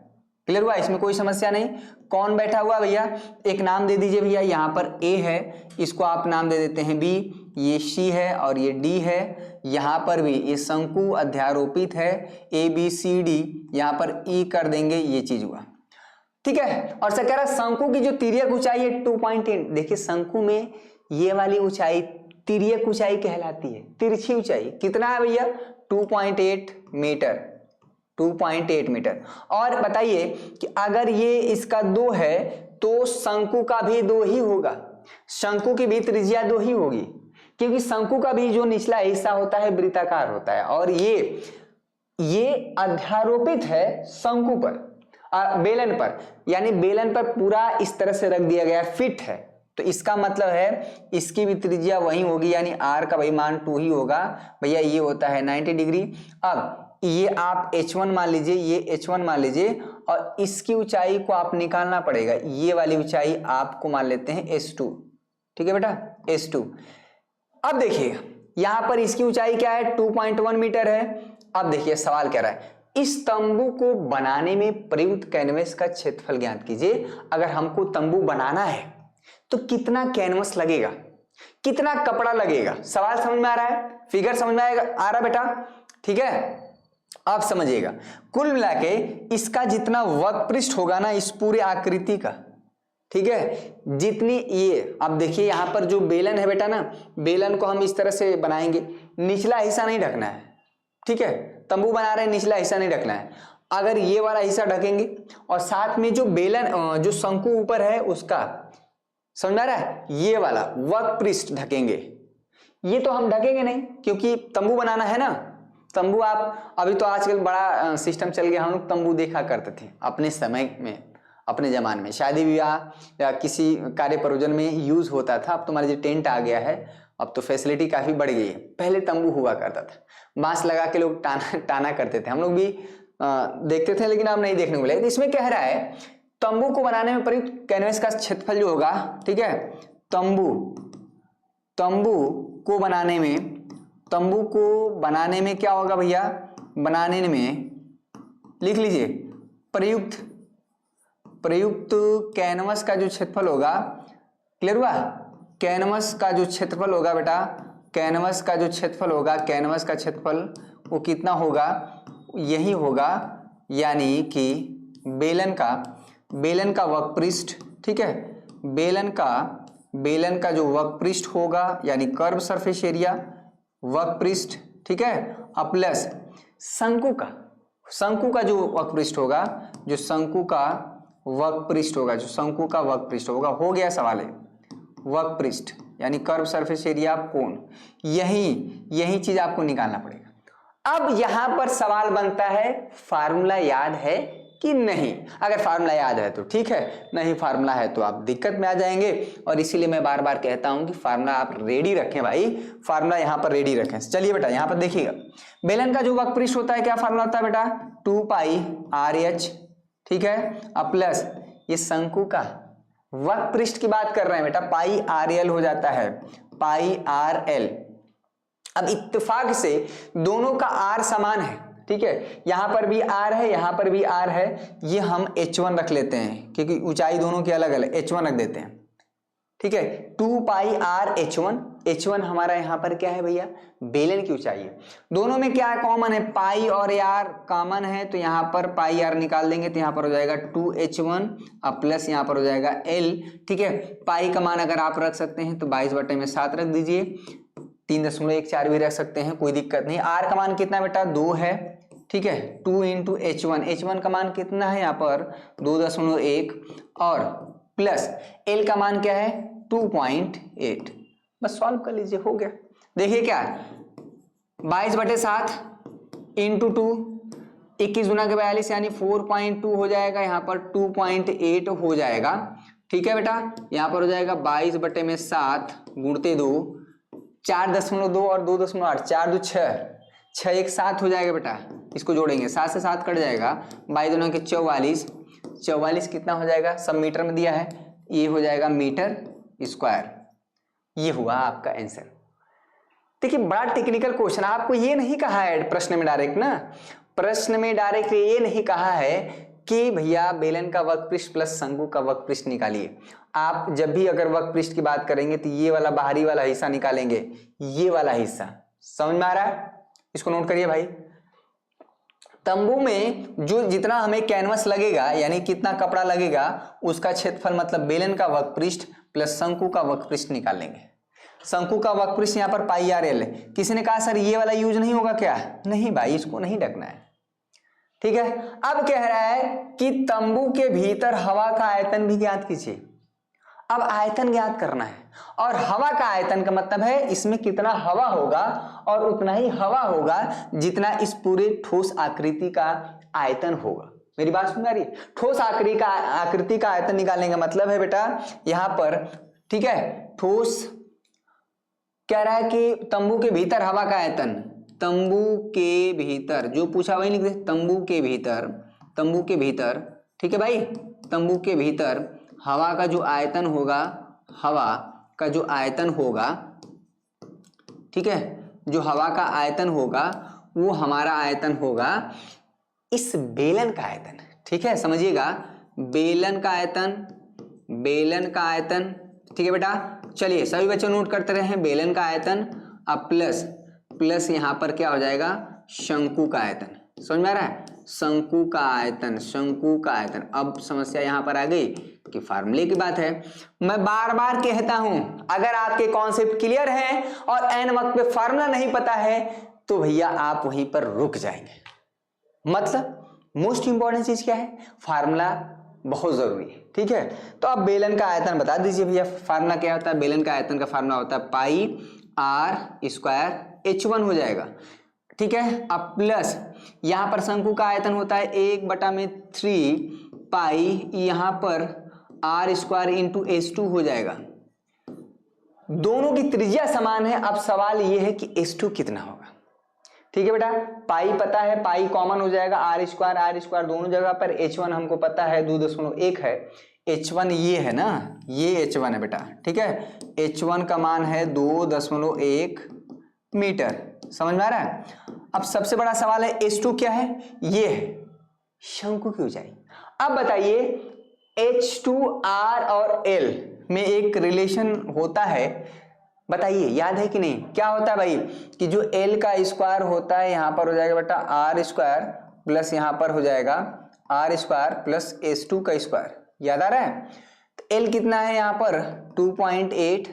क्लियर हुआ? इसमें कोई समस्या नहीं। कौन बैठा हुआ भैया, एक नाम दे दीजिए भैया, यहाँ पर A है, इसको आप नाम दे देते हैं B, ये C है और ये D है। यहाँ पर भी ये शंकु अध्यारोपित है, ABCD, यहाँ पर E कर देंगे, ये चीज हुआ, ठीक है। और सर कह रहा है शंकु की जो तिर्यक ऊंचाई है 2.8, देखिए शंकु में ये वाली ऊंचाई तिर्यक ऊंचाई कहलाती है, तिरछी ऊंचाई कितना है भैया, 2.8 मीटर, 2.8 मीटर। और बताइए कि अगर ये इसका 2 है तो शंकु का भी 2 ही होगा, शंकु की भी त्रिज्या 2 ही होगी, क्योंकि शंकु का भी जो निचला हिस्सा होता है वृत्ताकार होता है और ये अध्यारोपित है शंकु पर, बेलन पर, यानी बेलन पर पूरा इस तरह से रख दिया गया, फिट है। तो इसका मतलब है इसकी भी त्रिज्या वही होगी, यानी r का भाई मान 2 ही होगा भैया। ये होता है 90 डिग्री। अब ये आप h1 मान लीजिए, ये h1 मान लीजिए, और इसकी ऊंचाई को आप निकालना पड़ेगा, ये वाली ऊंचाई आपको मान लेते हैं s2, ठीक है बेटा, s2। अब देखिए यहां पर इसकी ऊंचाई क्या है, 2.1 मीटर है। अब देखिए सवाल कह रहा है इस तंबू को बनाने में प्रयुक्त कैनवस का क्षेत्रफल ज्ञात कीजिए। अगर हमको तंबू बनाना है तो कितना कैनवस लगेगा, कितना कपड़ा लगेगा। सवाल समझ में आ रहा है, फिगर समझ में आ रहा बेटा, ठीक है। आप समझिएगा, कुल मिला के इसका जितना वक्र पृष्ठ होगा ना इस पूरे आकृति का, ठीक है, जितनी ये आप देखिए यहां पर जो बेलन है बेटा ना, बेलन को हम इस तरह से बनाएंगे, निचला हिस्सा नहीं ढकना है, ठीक है, तंबू बना रहे हैं निचला हिस्सा नहीं ढकना है, अगर ये वाला हिस्सा ढकेंगे और साथ में जो बेलन जो शंकु ऊपर है उसका, समझ आ रहा है, ये वाला वक्र पृष्ठ ढकेंगे। ये तो हम ढकेंगे नहीं क्योंकि तंबू बनाना है ना, तंबू आप अभी तो आजकल बड़ा सिस्टम चल गया, हम लोग तंबू देखा करते थे अपने समय में, अपने जमाने में शादी विवाह या किसी कार्य प्रयोजन में यूज होता था। अब तो हमारे जो टेंट आ गया है, अब तो फैसिलिटी काफी बढ़ गई है, पहले तंबू हुआ करता था, बांस लगा के लोग टाना करते थे, हम लोग भी देखते थे, लेकिन अब नहीं देखने को मिले। इसमें कह रहा है तंबू को बनाने में प्रयुक्त कैनवस का क्षेत्रफल जो होगा, ठीक है, तंबू को बनाने में क्या होगा भैया, बनाने में लिख लीजिए प्रयुक्त कैनवस का जो क्षेत्रफल होगा, क्लियर हुआ, कैनवस का जो क्षेत्रफल होगा बेटा, कैनवस का जो क्षेत्रफल होगा, कैनवस का क्षेत्रफल वो कितना होगा, यही होगा, यानी कि बेलन का वक्र पृष्ठ, ठीक है, बेलन का जो वक्र पृष्ठ होगा यानी कर्व सरफेस एरिया वक्र पृष्ठ, ठीक है, प्लस शंकु का जो वक्र पृष्ठ होगा, जो शंकु का वक्र पृष्ठ होगा, हो गया सवाल है, वक्र पृष्ठ यानी कर्व सरफेस एरिया कोण, यही चीज आपको निकालना पड़ेगा। अब यहां पर सवाल बनता है फार्मूला याद है कि नहीं, अगर फार्मूला याद है तो ठीक है, नहीं फार्मूला है तो आप दिक्कत में आ जाएंगे, और इसीलिए मैं बार बार कहता हूं कि फार्मूला आप रेडी रखें भाई, फार्मूला यहां पर रेडी रखें। चलिए बेटा यहां पर देखिएगा, बेलन का जो वक्र पृष्ठ होता है क्या फार्मूला होता है बेटा, 2πr/h, ठीक है, अब प्लस ये शंकु का वक्र पृष्ठ की बात कर रहे हैं बेटा, πrl हो जाता है, πrl। अब इत्तेफाक से दोनों का r समान है, ठीक है, यहां पर भी r है, यहां पर भी r है, ये हम h1 रख लेते हैं क्योंकि ऊंचाई दोनों की अलग अलग, h1 रख देते हैं, ठीक है, 2πr/h1 हमारा यहां पर क्या है भैया, बेलन की ऊंचाई है। दोनों में क्या कॉमन है, पाई और r कॉमन है, तो यहां पर पाई r निकाल देंगे तो यहां पर हो जाएगा 2h1 अब प्लस यहां पर हो जाएगा l, ठीक है, पाई का मान अगर आप रख सकते हैं तो 22/7 रख दीजिए, 3.14 भी रख सकते हैं, कोई दिक्कत नहीं। r का मान कितना बेटा 2 है, ठीक है, 2 × h1 का मान कितना है यहाँ पर 2.1 और प्लस l का मान क्या है 2.8, बस सॉल्व कर लीजिए, हो गया। देखिए क्या 22/7 × 2, 21 × 42 यानी 4.2 हो जाएगा, यहाँ पर 2.8 हो जाएगा, ठीक है बेटा, यहाँ पर हो जाएगा 22/7 × 2, 4.2 और 2.8, 4 2 6 1 7 हो जाएगा बेटा, इसको जोड़ेंगे 7 से 7 कट जाएगा, 22 के 44 कितना हो जाएगा, सब मीटर में दिया है, ये हो जाएगा मीटर स्क्वायर, ये हुआ आपका आंसर। देखिए बड़ा टेक्निकल क्वेश्चन, आपको ये नहीं कहा है प्रश्न में डायरेक्ट ना, प्रश्न में डायरेक्ट ये नहीं कहा है कि भैया बेलन का वक्र पृष्ठ प्लस शंकु का वक्र पृष्ठ निकालिए। आप जब भी अगर वक्र पृष्ठ की बात करेंगे तो ये वाला बाहरी वाला हिस्सा निकालेंगे, ये वाला हिस्सा, समझ में आ रहा है, इसको नोट करिए भाई। तंबू में जो जितना हमें कैनवस लगेगा यानी कितना कपड़ा लगेगा उसका क्षेत्रफल मतलब बेलन का वक्र पृष्ठ प्लस शंकु का वक्र पृष्ठ निकालेंगे। शंकु का वक्र पृष्ठ यहाँ पर πrl है, किसी ने कहा सर ये वाला यूज नहीं होगा क्या, नहीं भाई इसको नहीं ढकना है, ठीक है। अब कह रहा है कि तंबू के भीतर हवा का आयतन भी ज्ञात कीजिए। अब आयतन ज्ञात करना है और हवा का आयतन का मतलब है इसमें कितना हवा होगा और उतना ही हवा होगा जितना इस पूरे ठोस आकृति का आयतन होगा। मेरी बात सुन रही है, ठोस आकृति का आयतन निकालने का मतलब है बेटा यहां पर, ठीक है, ठोस कह रहा है कि तंबू के भीतर हवा का आयतन, तंबू के भीतर जो पूछा वही लिख दे, तंबू के भीतर, ठीक है भाई, तंबू के भीतर हवा का जो आयतन होगा, हवा का जो आयतन होगा, ठीक है, जो हवा का आयतन होगा वो हमारा आयतन होगा इस बेलन का आयतन, ठीक है, समझिएगा, बेलन का आयतन, ठीक है बेटा। चलिए सभी बच्चे नोट करते रहे, बेलन का आयतन अब प्लस यहां पर क्या हो जाएगा शंकु का आयतन, समझ में आ रहा है? शंकु का आयतन, शंकु का आयतन। अब समस्या यहां पर आ गई कि फार्मूले की बात है। मैं बार बार कहता हूं, अगर आपके कॉन्सेप्ट क्लियर है और एन वक्त पे फार्मूला नहीं पता है तो भैया आप वहीं पर रुक जाएंगे। मतलब मोस्ट इंपॉर्टेंट चीज क्या है? फार्मूला बहुत जरूरी है, ठीक है। तो अब बेलन का आयतन बता दीजिए भैया। फार्मूला क्या होता है? बेलन का आयतन का फार्मूला होता है पाई आर स्क्वायर H1 हो जाएगा, ठीक है। अब प्लस यहां पर शंकु का आयतन होता है 1/3 पाई, यहां पर आर स्क्वायर इंटू H2 हो जाएगा। दोनों की त्रिज्या समान है। अब सवाल यह है कि H2 कितना होगा, ठीक है बेटा। पाई पता है, पाई कॉमन हो जाएगा, आर स्क्वायर दोनों जगह पर। H1 हमको पता है 2.1 है। H1 ये है ना, ये H1 है बेटा, ठीक है। H1 का मान है 2.1 मीटर, समझ में आ रहा है? अब सबसे बड़ा सवाल है H2 क्या है? ये है शंकु की ऊंचाई। अब बताइए H2R और L में एक रिलेशन होता है, बताइए याद है कि नहीं? क्या होता है भाई कि जो L का स्क्वायर होता है यहां पर हो जाएगा बेटा आर स्क्वायर प्लस यहां पर हो जाएगा आर स्क्वायर प्लस H2 का स्क्वायर। याद आ रहा है? तो L कितना है यहां पर 2.8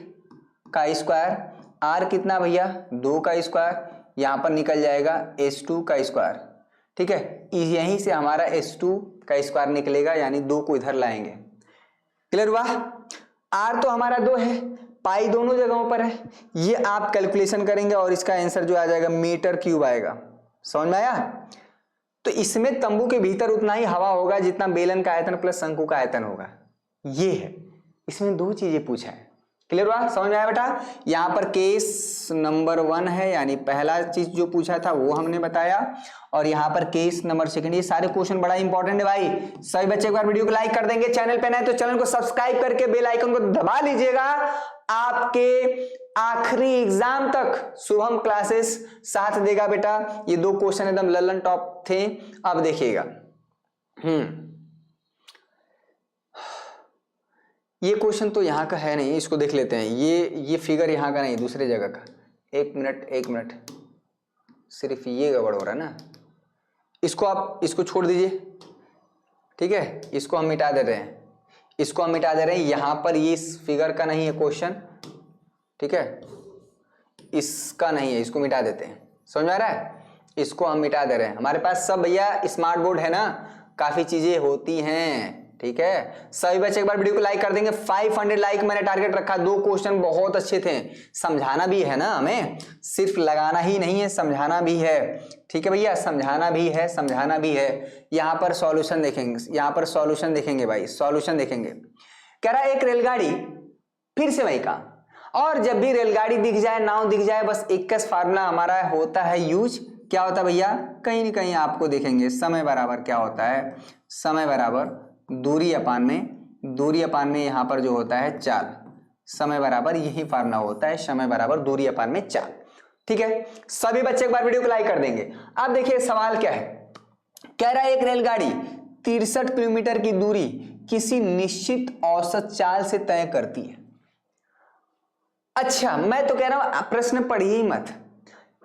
का स्क्वायर, R कितना भैया 2 का स्क्वायर, यहां पर निकल जाएगा H2 का स्क्वायर, ठीक है। यहीं से हमारा H2 का स्क्वायर निकलेगा, यानी 2 को इधर लाएंगे। क्लियर हुआ? R तो हमारा 2 है, पाई दोनों जगहों पर है। ये आप कैलकुलेशन करेंगे और इसका आंसर जो आ जाएगा मीटर क्यूब आएगा। समझ में आया? तो इसमें तंबू के भीतर उतना ही हवा होगा जितना बेलन का आयतन प्लस शंकु का आयतन होगा। ये है, इसमें 2 चीजें पूछा है। क्लियर हुआ? समझ में आया बेटा? यहां पर केस नंबर 1 है, यानी पहला चीज जो पूछा था वो हमने बताया, और यहां पर केस नंबर 2। ये सारे क्वेश्चन बड़ा इंपॉर्टेंट है भाई। सभी बच्चे एक बार वीडियो को लाइक कर देंगे, चैनल पे नए तो चैनल को सब्सक्राइब करके बेल आइकन को दबा लीजिएगा। आपके आखिरी एग्जाम तक शुभम क्लासेस साथ देगा बेटा। ये 2 क्वेश्चन एकदम ललन टॉप थे। अब देखिएगा, ये क्वेश्चन तो यहाँ का है नहीं, इसको देख लेते हैं। ये फिगर यहाँ का नहीं, दूसरे जगह का। एक मिनट, सिर्फ ये गड़बड़ हो रहा है ना। इसको छोड़ दीजिए, ठीक है। इसको हम मिटा दे रहे हैं, यहाँ पर ये इस फिगर का नहीं है क्वेश्चन, ठीक है। इसका नहीं है, इसको मिटा देते हैं। समझ में आ रहा है? इसको हम मिटा दे रहे हैं। हमारे पास सब भैया स्मार्ट बोर्ड है ना, काफी चीजें होती हैं, ठीक है। सभी बच्चे एक बार वीडियो को लाइक कर देंगे। 500 लाइक मैंने टारगेट रखा। 2 क्वेश्चन बहुत अच्छे थे। समझाना भी है ना हमें, सिर्फ लगाना ही नहीं है, समझाना भी है, ठीक है भैया। समझाना भी है। यहाँ पर सॉल्यूशन देखेंगे, भाई सॉल्यूशन देखेंगे। कह रहा है एक रेलगाड़ी, फिर से वही काम, और जब भी रेलगाड़ी दिख जाए, नाव दिख जाए, बस एक फार्मूला हमारा होता है यूज। क्या होता है भैया? कहीं न कहीं आपको देखेंगे, समय बराबर क्या होता है? समय बराबर दूरी अपान में यहां पर जो होता है चाल। समय बराबर यही फार्मूला होता है, समय बराबर दूरी अपान में चाल, ठीक है। सभी बच्चे एक बार वीडियो को लाइक कर देंगे। अब देखिए सवाल क्या है। कह रहा है एक रेलगाड़ी 63 किलोमीटर की दूरी किसी निश्चित औसत चाल से तय करती है। अच्छा, मैं तो कह रहा हूं प्रश्न पढ़िए ही मत।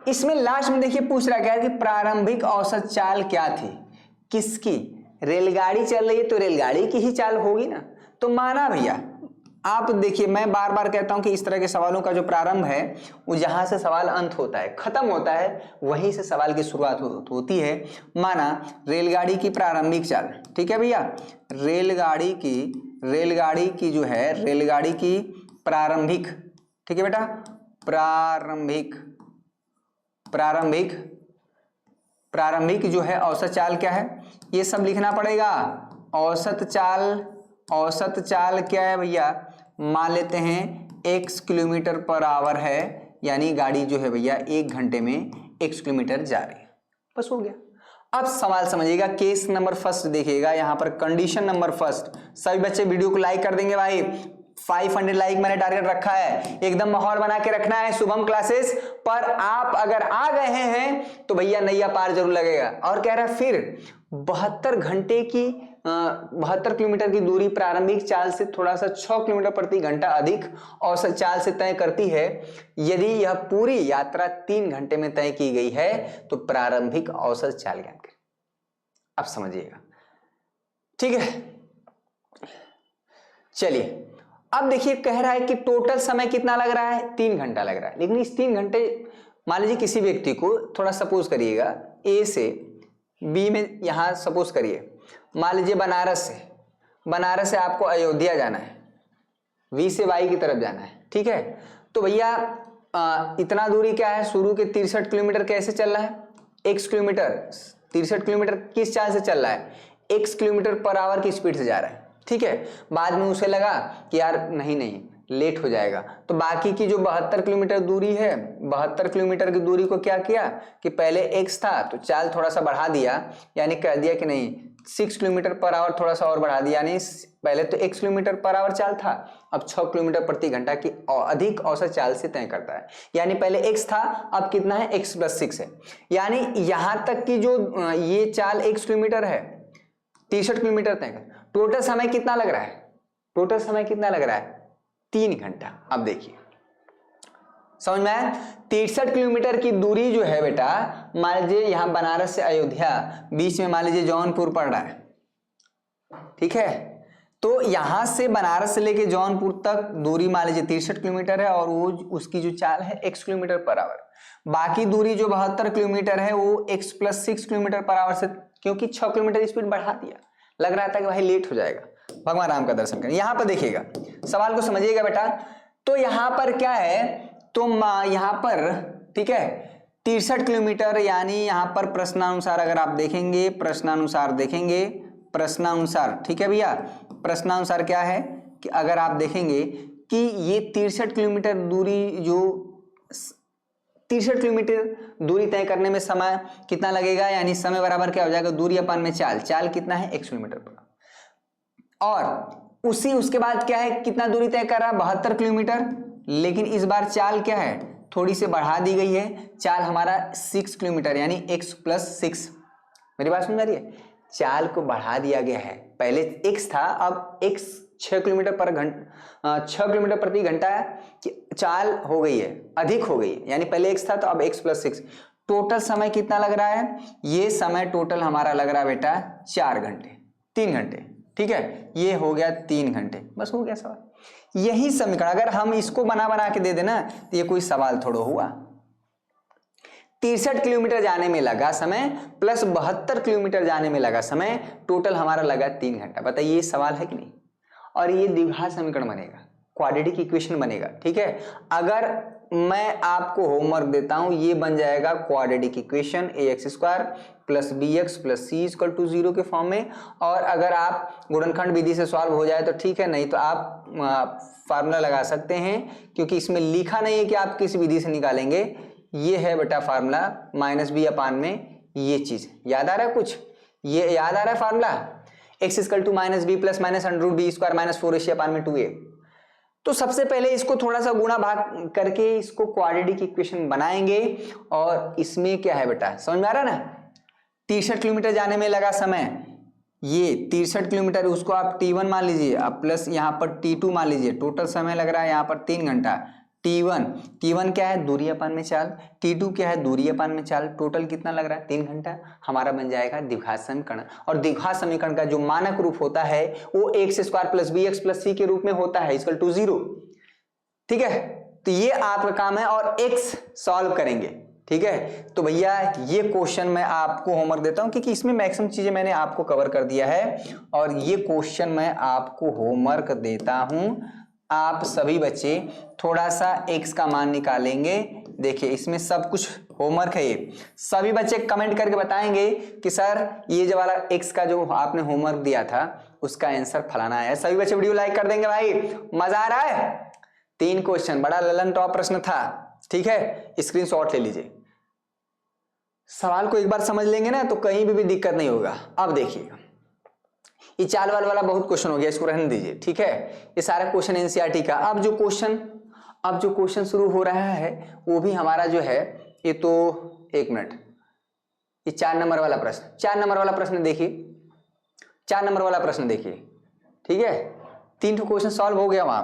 इसमें लास्ट में देखिए पूछ रहा है कि प्रारंभिक औसत चाल क्या थी, किसकी? रेलगाड़ी चल रही है तो रेलगाड़ी की ही चाल होगी ना। तो माना भैया, आप देखिए, मैं बार बार कहता हूं कि इस तरह के सवालों का जो प्रारंभ है वो जहां से सवाल अंत होता है, खत्म होता है, वहीं से सवाल की शुरुआत होती है। माना रेलगाड़ी की प्रारंभिक चाल, ठीक है भैया। रेलगाड़ी की जो है, रेलगाड़ी की प्रारंभिक, ठीक है बेटा, प्रारंभिक जो है औसत चाल क्या है, ये सब लिखना पड़ेगा। औसत चाल क्या है भैया? मान लेते हैं x किलोमीटर पर आवर है, यानी गाड़ी जो है भैया 1 घंटे में x किलोमीटर जा रही है। बस हो गया। अब सवाल समझिएगा, केस नंबर फर्स्ट देखिएगा, यहां पर कंडीशन नंबर फर्स्ट। सभी बच्चे वीडियो को लाइक कर देंगे भाई। 500 लाइक मैंने टारगेट रखा है। एकदम माहौल बना के रखना है शुभम क्लासेस पर। आप अगर आ गए हैं तो भैया नैया पार जरूर लगेगा। और कह रहा है फिर 72 किलोमीटर की दूरी प्रारंभिक चाल से थोड़ा सा 6 किलोमीटर प्रति घंटा अधिक औसत चाल से तय करती है। यदि यह पूरी यात्रा 3 घंटे में तय की गई है तो प्रारंभिक औसत चाल ज्ञात करें। अब समझिएगा, ठीक है। चलिए अब देखिए, कह रहा है कि टोटल समय कितना लग रहा है, 3 घंटा लग रहा है। लेकिन इस 3 घंटे, मान लीजिए किसी व्यक्ति को, थोड़ा सपोज करिएगा ए से बी में, यहां सपोज करिए मान लीजिए बनारस से आपको अयोध्या जाना है, वी से वाई की तरफ जाना है, ठीक है। तो भैया इतना दूरी क्या है, शुरू के 63 किलोमीटर कैसे चल रहा है, x किलोमीटर, 63 किलोमीटर किस चाल से चल रहा है, x किलोमीटर पर आवर की स्पीड से जा रहा है, ठीक है। बाद में उसे लगा कि यार नहीं लेट हो जाएगा, तो बाकी की जो 72 किलोमीटर दूरी है, 72 किलोमीटर की दूरी को क्या किया कि पहले x था तो चाल थोड़ा सा बढ़ा दिया, यानी कह दिया कि नहीं 6 किलोमीटर पर आवर थोड़ा सा और बढ़ा दिया, यानी पहले तो 1 किलोमीटर पर आवर चाल था, अब 6 किलोमीटर प्रति घंटा की अधिक औसत चाल से तय करता है। यानी पहले x था, अब कितना है, x + 6 है। यानी यहां तक की जो ये चाल 1 किलोमीटर है, 63 किलोमीटर तय कर, टोटल समय कितना लग रहा है, टोटल समय कितना लग रहा है, 3 घंटा। अब देखिए समझ में आया, 63 किलोमीटर की दूरी जो है बेटा, मान लीजिए यहां बनारस से अयोध्या, बीच में मान लीजिए जौनपुर पड़ रहा है, ठीक है। तो यहां से बनारस से लेके जौनपुर तक दूरी मान लीजिए 63 किलोमीटर है, और वो उसकी जो चाल है x किलोमीटर पर आवर। बाकी दूरी जो 72 किलोमीटर है वो x + 6 किलोमीटर पर आवर से, क्योंकि 6 किलोमीटर स्पीड बढ़ा दिया, लग रहा था कि भाई लेट हो जाएगा, भगवान राम का दर्शन करें। यहां पर देखिएगा, सवाल को समझिएगा बेटा। तो यहां पर क्या है, तो यहां पर ठीक है 63 किलोमीटर, यानी यहां पर प्रश्नानुसार अगर आप देखेंगे, प्रश्नानुसार ठीक है भैया, प्रश्नानुसार क्या है कि अगर आप देखेंगे कि ये 63 किलोमीटर दूरी, जो 63 किलोमीटर दूरी तय करने में समय कितना लगेगा, यानी समय बराबर क्या हो जाएगा, दूरी अपान में चाल, चाल कितना है 1 किलोमीटर पर, और उसके बाद क्या है, कितना दूरी तय कर रहा है 72 किलोमीटर, लेकिन इस बार चाल क्या है, थोड़ी सी बढ़ा दी गई है, चाल हमारा 6 किलोमीटर यानी x + 6। मेरी बात समझ में आ रही है, चाल को बढ़ा दिया गया है, पहले x था, अब x 6 किलोमीटर प्रति घंटा चाल हो गई है, अधिक हो गई है, यानी पहले x था तो अब x + 6। टोटल समय कितना लग रहा है, ये समय टोटल हमारा लग रहा है बेटा 4 घंटे, 3 घंटे, ठीक है, ये हो गया 3 घंटे, बस हो गया सवाल। यही समीकरण अगर हम इसको बना के दे देना तो ये कोई सवाल थोड़ा हुआ। 63 किलोमीटर जाने में लगा समय प्लस 72 किलोमीटर जाने में लगा समय, टोटल हमारा लगा 3 घंटा। बताइए ये सवाल है कि नहीं, और ये द्विघात समीकरण बनेगा, क्वाड्रेटिक इक्वेशन बनेगा, ठीक है। अगर मैं आपको होमवर्क देता हूं, ये बन जाएगा quadratic equation ax² + bx + c = 0 के फॉर्म में। और अगर आप गुणनखंड विधि से सॉल्व हो जाए तो ठीक है, नहीं तो आप फार्मूला लगा सकते हैं, क्योंकि इसमें लिखा नहीं है कि आप किस विधि से निकालेंगे। ये है बेटा फार्मूला -b अपान में ये चीज, याद आ रहा है कुछ, ये याद आ रहा है formula, x = -b + -√b² - 4ac upon में 2a। तो सबसे पहले इसको थोड़ा सा गुणा भाग करके इसको क्वाड्रेटिक इक्वेशन बनाएंगे, और इसमें क्या है बेटा समझ में आ रहा है ना, 63 किलोमीटर जाने में लगा समय, ये 63 किलोमीटर, उसको आप t1 मान लीजिए, अब प्लस यहाँ पर t2 मान लीजिए, टोटल समय लग रहा है यहाँ पर 3 घंटा। t1 क्या है, दूरी अपान में चाल, t2 क्या है, दूरी अपान में चाल, टोटल कितना लग रहा है 3 घंटा। हमारा बन जाएगा द्विघात समीकरण, और द्विघात समीकरण का जो मानक रूप होता है वो x² + bx + c के रूप में होता है, = 0, ठीक है। तो ये आपका काम है, और x सॉल्व करेंगे, ठीक है। तो भैया ये क्वेश्चन मैं आपको होमवर्क देता हूं, क्योंकि इसमें मैक्सिमम चीजें मैंने आपको कवर कर दिया है, और ये क्वेश्चन मैं आपको होमवर्क देता हूं। आप सभी बच्चे थोड़ा सा x का मान निकालेंगे, देखिए इसमें सब कुछ होमवर्क है, ये सभी बच्चे कमेंट करके बताएंगे कि सर ये जो वाला x का जो आपने होमवर्क दिया था उसका आंसर फलाना है। सभी बच्चे वीडियो लाइक कर देंगे भाई, मजा आ रहा है। 3 क्वेश्चन, बड़ा ललन टॉप प्रश्न था, ठीक है, स्क्रीनशॉट ले लीजिए। सवाल को एक बार समझ लेंगे ना तो कहीं भी दिक्कत नहीं होगा। अब देखिएगा, ये चाल वाला बहुत क्वेश्चन हो गया, इसको रहने दीजिए, ठीक है। ये सारा क्वेश्चन एनसीईआरटी का। अब जो क्वेश्चन शुरू हो रहा है वो भी हमारा जो है, ये तो 1 मिनट, ये 4 नंबर वाला प्रश्न, 4 नंबर वाला प्रश्न देखिए, 4 नंबर वाला प्रश्न देखिए, ठीक है। 3 क्वेश्चन सॉल्व हो गया वहां।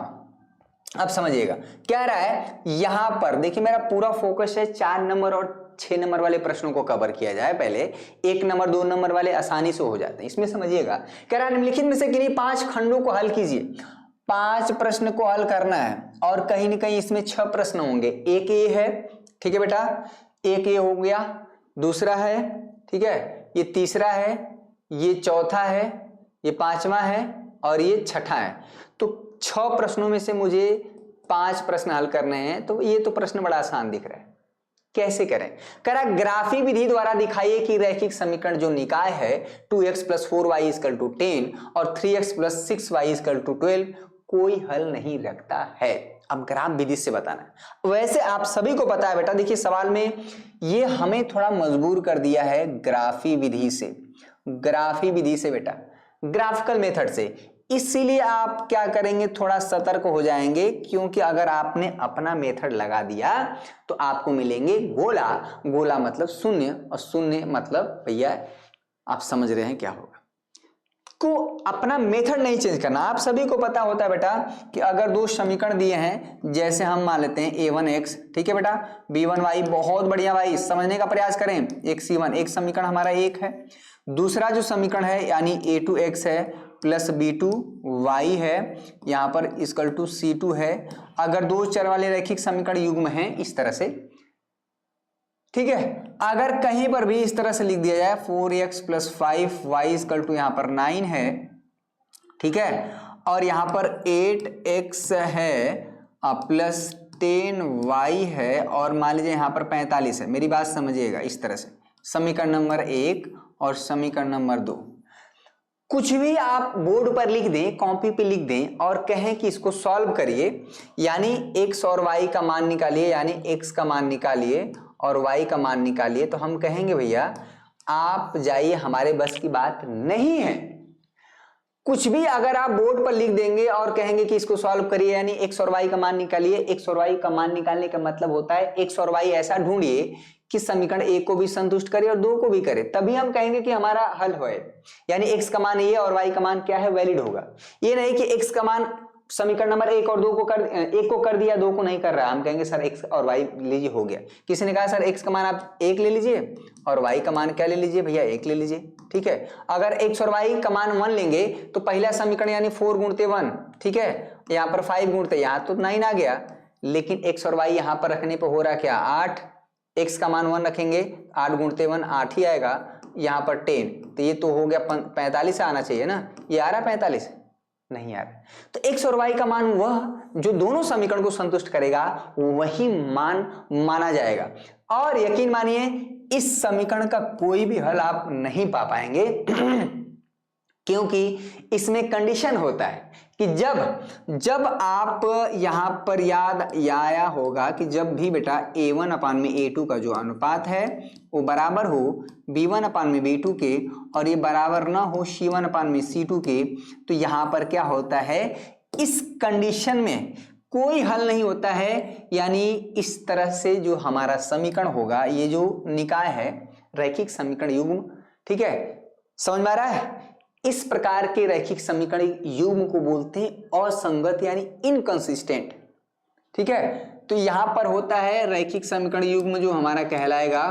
अब समझिएगा क्या रहा है, यहां पर देखिए मेरा पूरा फोकस है 4 नंबर और 6 नंबर वाले प्रश्नों को कवर किया जाए। पहले 1 नंबर 2 नंबर वाले आसानी से हो जाते हैं। इसमें समझिएगा, कह रहा है निम्नलिखित में से किन्हीं 5 खंडों को हल कीजिए। 5 प्रश्न को हल करना है और कहीं ना कहीं इसमें 6 प्रश्न होंगे। एक ये है, ठीक है बेटा, एक ये हो गया, दूसरा है, ठीक है, ये तीसरा है, ये चौथा है, ये पांचवा है और ये छठा है। तो 6 प्रश्नों में से मुझे 5 प्रश्न हल करने हैं। तो ये तो प्रश्न बड़ा आसान दिख रहा है, कैसे करें? कह रहा ग्राफी विधि द्वारा दिखाइए कि रैखिक समीकरण जो निकाय है 2x + 4y = 10 और 3x + 6y = 12 कोई हल नहीं रखता है। अब ग्राफ विधि से बताना है। वैसे आप सभी को पता है बेटा, देखिए सवाल में ये हमें थोड़ा मजबूर कर दिया है ग्राफी विधि से, ग्राफी विधि से बेटा, ग्राफिकल मेथड से। इसीलिए आप क्या करेंगे, थोड़ा सतर्क हो जाएंगे, क्योंकि अगर आपने अपना मेथड लगा दिया तो आपको मिलेंगे गोला। गोला मतलब शून्य और शून्य मतलब भैया आप समझ रहे हैं क्या होगा। को अपना मेथड नहीं चेंज करना। आप सभी को पता होता है बेटा कि अगर 2 समीकरण दिए हैं, जैसे हम मान लेते हैं a1x, ठीक है बेटा, b1y, बहुत बढ़िया भाई, समझने का प्रयास करें। एक c1, एक समीकरण हमारा एक है, दूसरा जो समीकरण है यानी a2x है प्लस b2y है, यहां पर = c2 है। अगर 2 चर वाले रैखिक समीकरण युग्म हैं इस तरह से, ठीक है, अगर कहीं पर भी इस तरह से लिख दिया जाए 4x + 5y = यहां पर 9 है, ठीक है, और यहां पर 8x है प्लस 10y है और मान लीजिए यहां पर 45 है। मेरी बात समझिएगा, इस तरह से समीकरण नंबर 1 और समीकरण नंबर 2 कुछ भी आप बोर्ड पर लिख दें, कॉपी पे लिख दें और कहें कि इसको सॉल्व करिए, यानी x और y का मान निकालिए, यानी x का मान निकालिए और y का मान निकालिए, तो हम कहेंगे भैया आप जाइए, हमारे बस की बात नहीं है। कुछ भी अगर आप बोर्ड पर लिख देंगे और कहेंगे कि इसको सॉल्व करिए, यानी x और y का मान निकालिए, x और y का मान निकालने का मतलब होता है x और y ऐसा ढूंढिए कि समीकरण 1 को भी संतुष्ट करे और 2 को भी करे, तभी हम कहेंगे कि हमारा हल है। यानी x का मान ये और y का मान क्या है, वैलिड होगा। ये नहीं कि x का मान समीकरण नंबर 1 और 2 को एक को कर दिया, 2 को नहीं कर रहा, हम कहेंगे सर x और y लीजिए, हो गया। किसी ने कहा सर x का मान आप 1 ले लीजिए और y का मान क्या ले लीजिए भैया, 1 ले लीजिए, ठीक है। अगर x और y का मान 1 लेंगे तो पहला समीकरण यानी 4 × 1, ठीक है, यहाँ पर 5 × यहाँ तो 9 आ गया, लेकिन x और y यहाँ पर रखने पर हो रहा क्या, 8, x का मान 1 रखेंगे, 8 × 1 8 ही आएगा, यहाँ पर 10, तो ये तो हो गया 45 आना चाहिए ना, ये आ रहा 45 नहीं आ रहा। तो x और y का मान वह जो दोनों समीकरण को संतुष्ट करेगा वही मान माना जाएगा। और यकीन मानिए इस समीकरण का कोई भी हल आप नहीं पा पाएंगे क्योंकि इसमें कंडीशन होता है कि जब आप यहां पर याद आया होगा कि जब भी बेटा a1/a2 का जो अनुपात है वो बराबर हो b1/b2 के और ये बराबर ना हो c1/c2 के, तो यहां पर क्या होता है, इस कंडीशन में कोई हल नहीं होता है। यानी इस तरह से जो हमारा समीकरण होगा, ये जो निकाय है रैखिक समीकरण युग्म, ठीक है, समझ में आ रहा है, इस प्रकार के रैखिक समीकरण युग्म को बोलते हैं असंगत यानी इनकंसिस्टेंट, ठीक है। तो यहां पर होता है रैखिक समीकरण युग्म जो हमारा कहलाएगा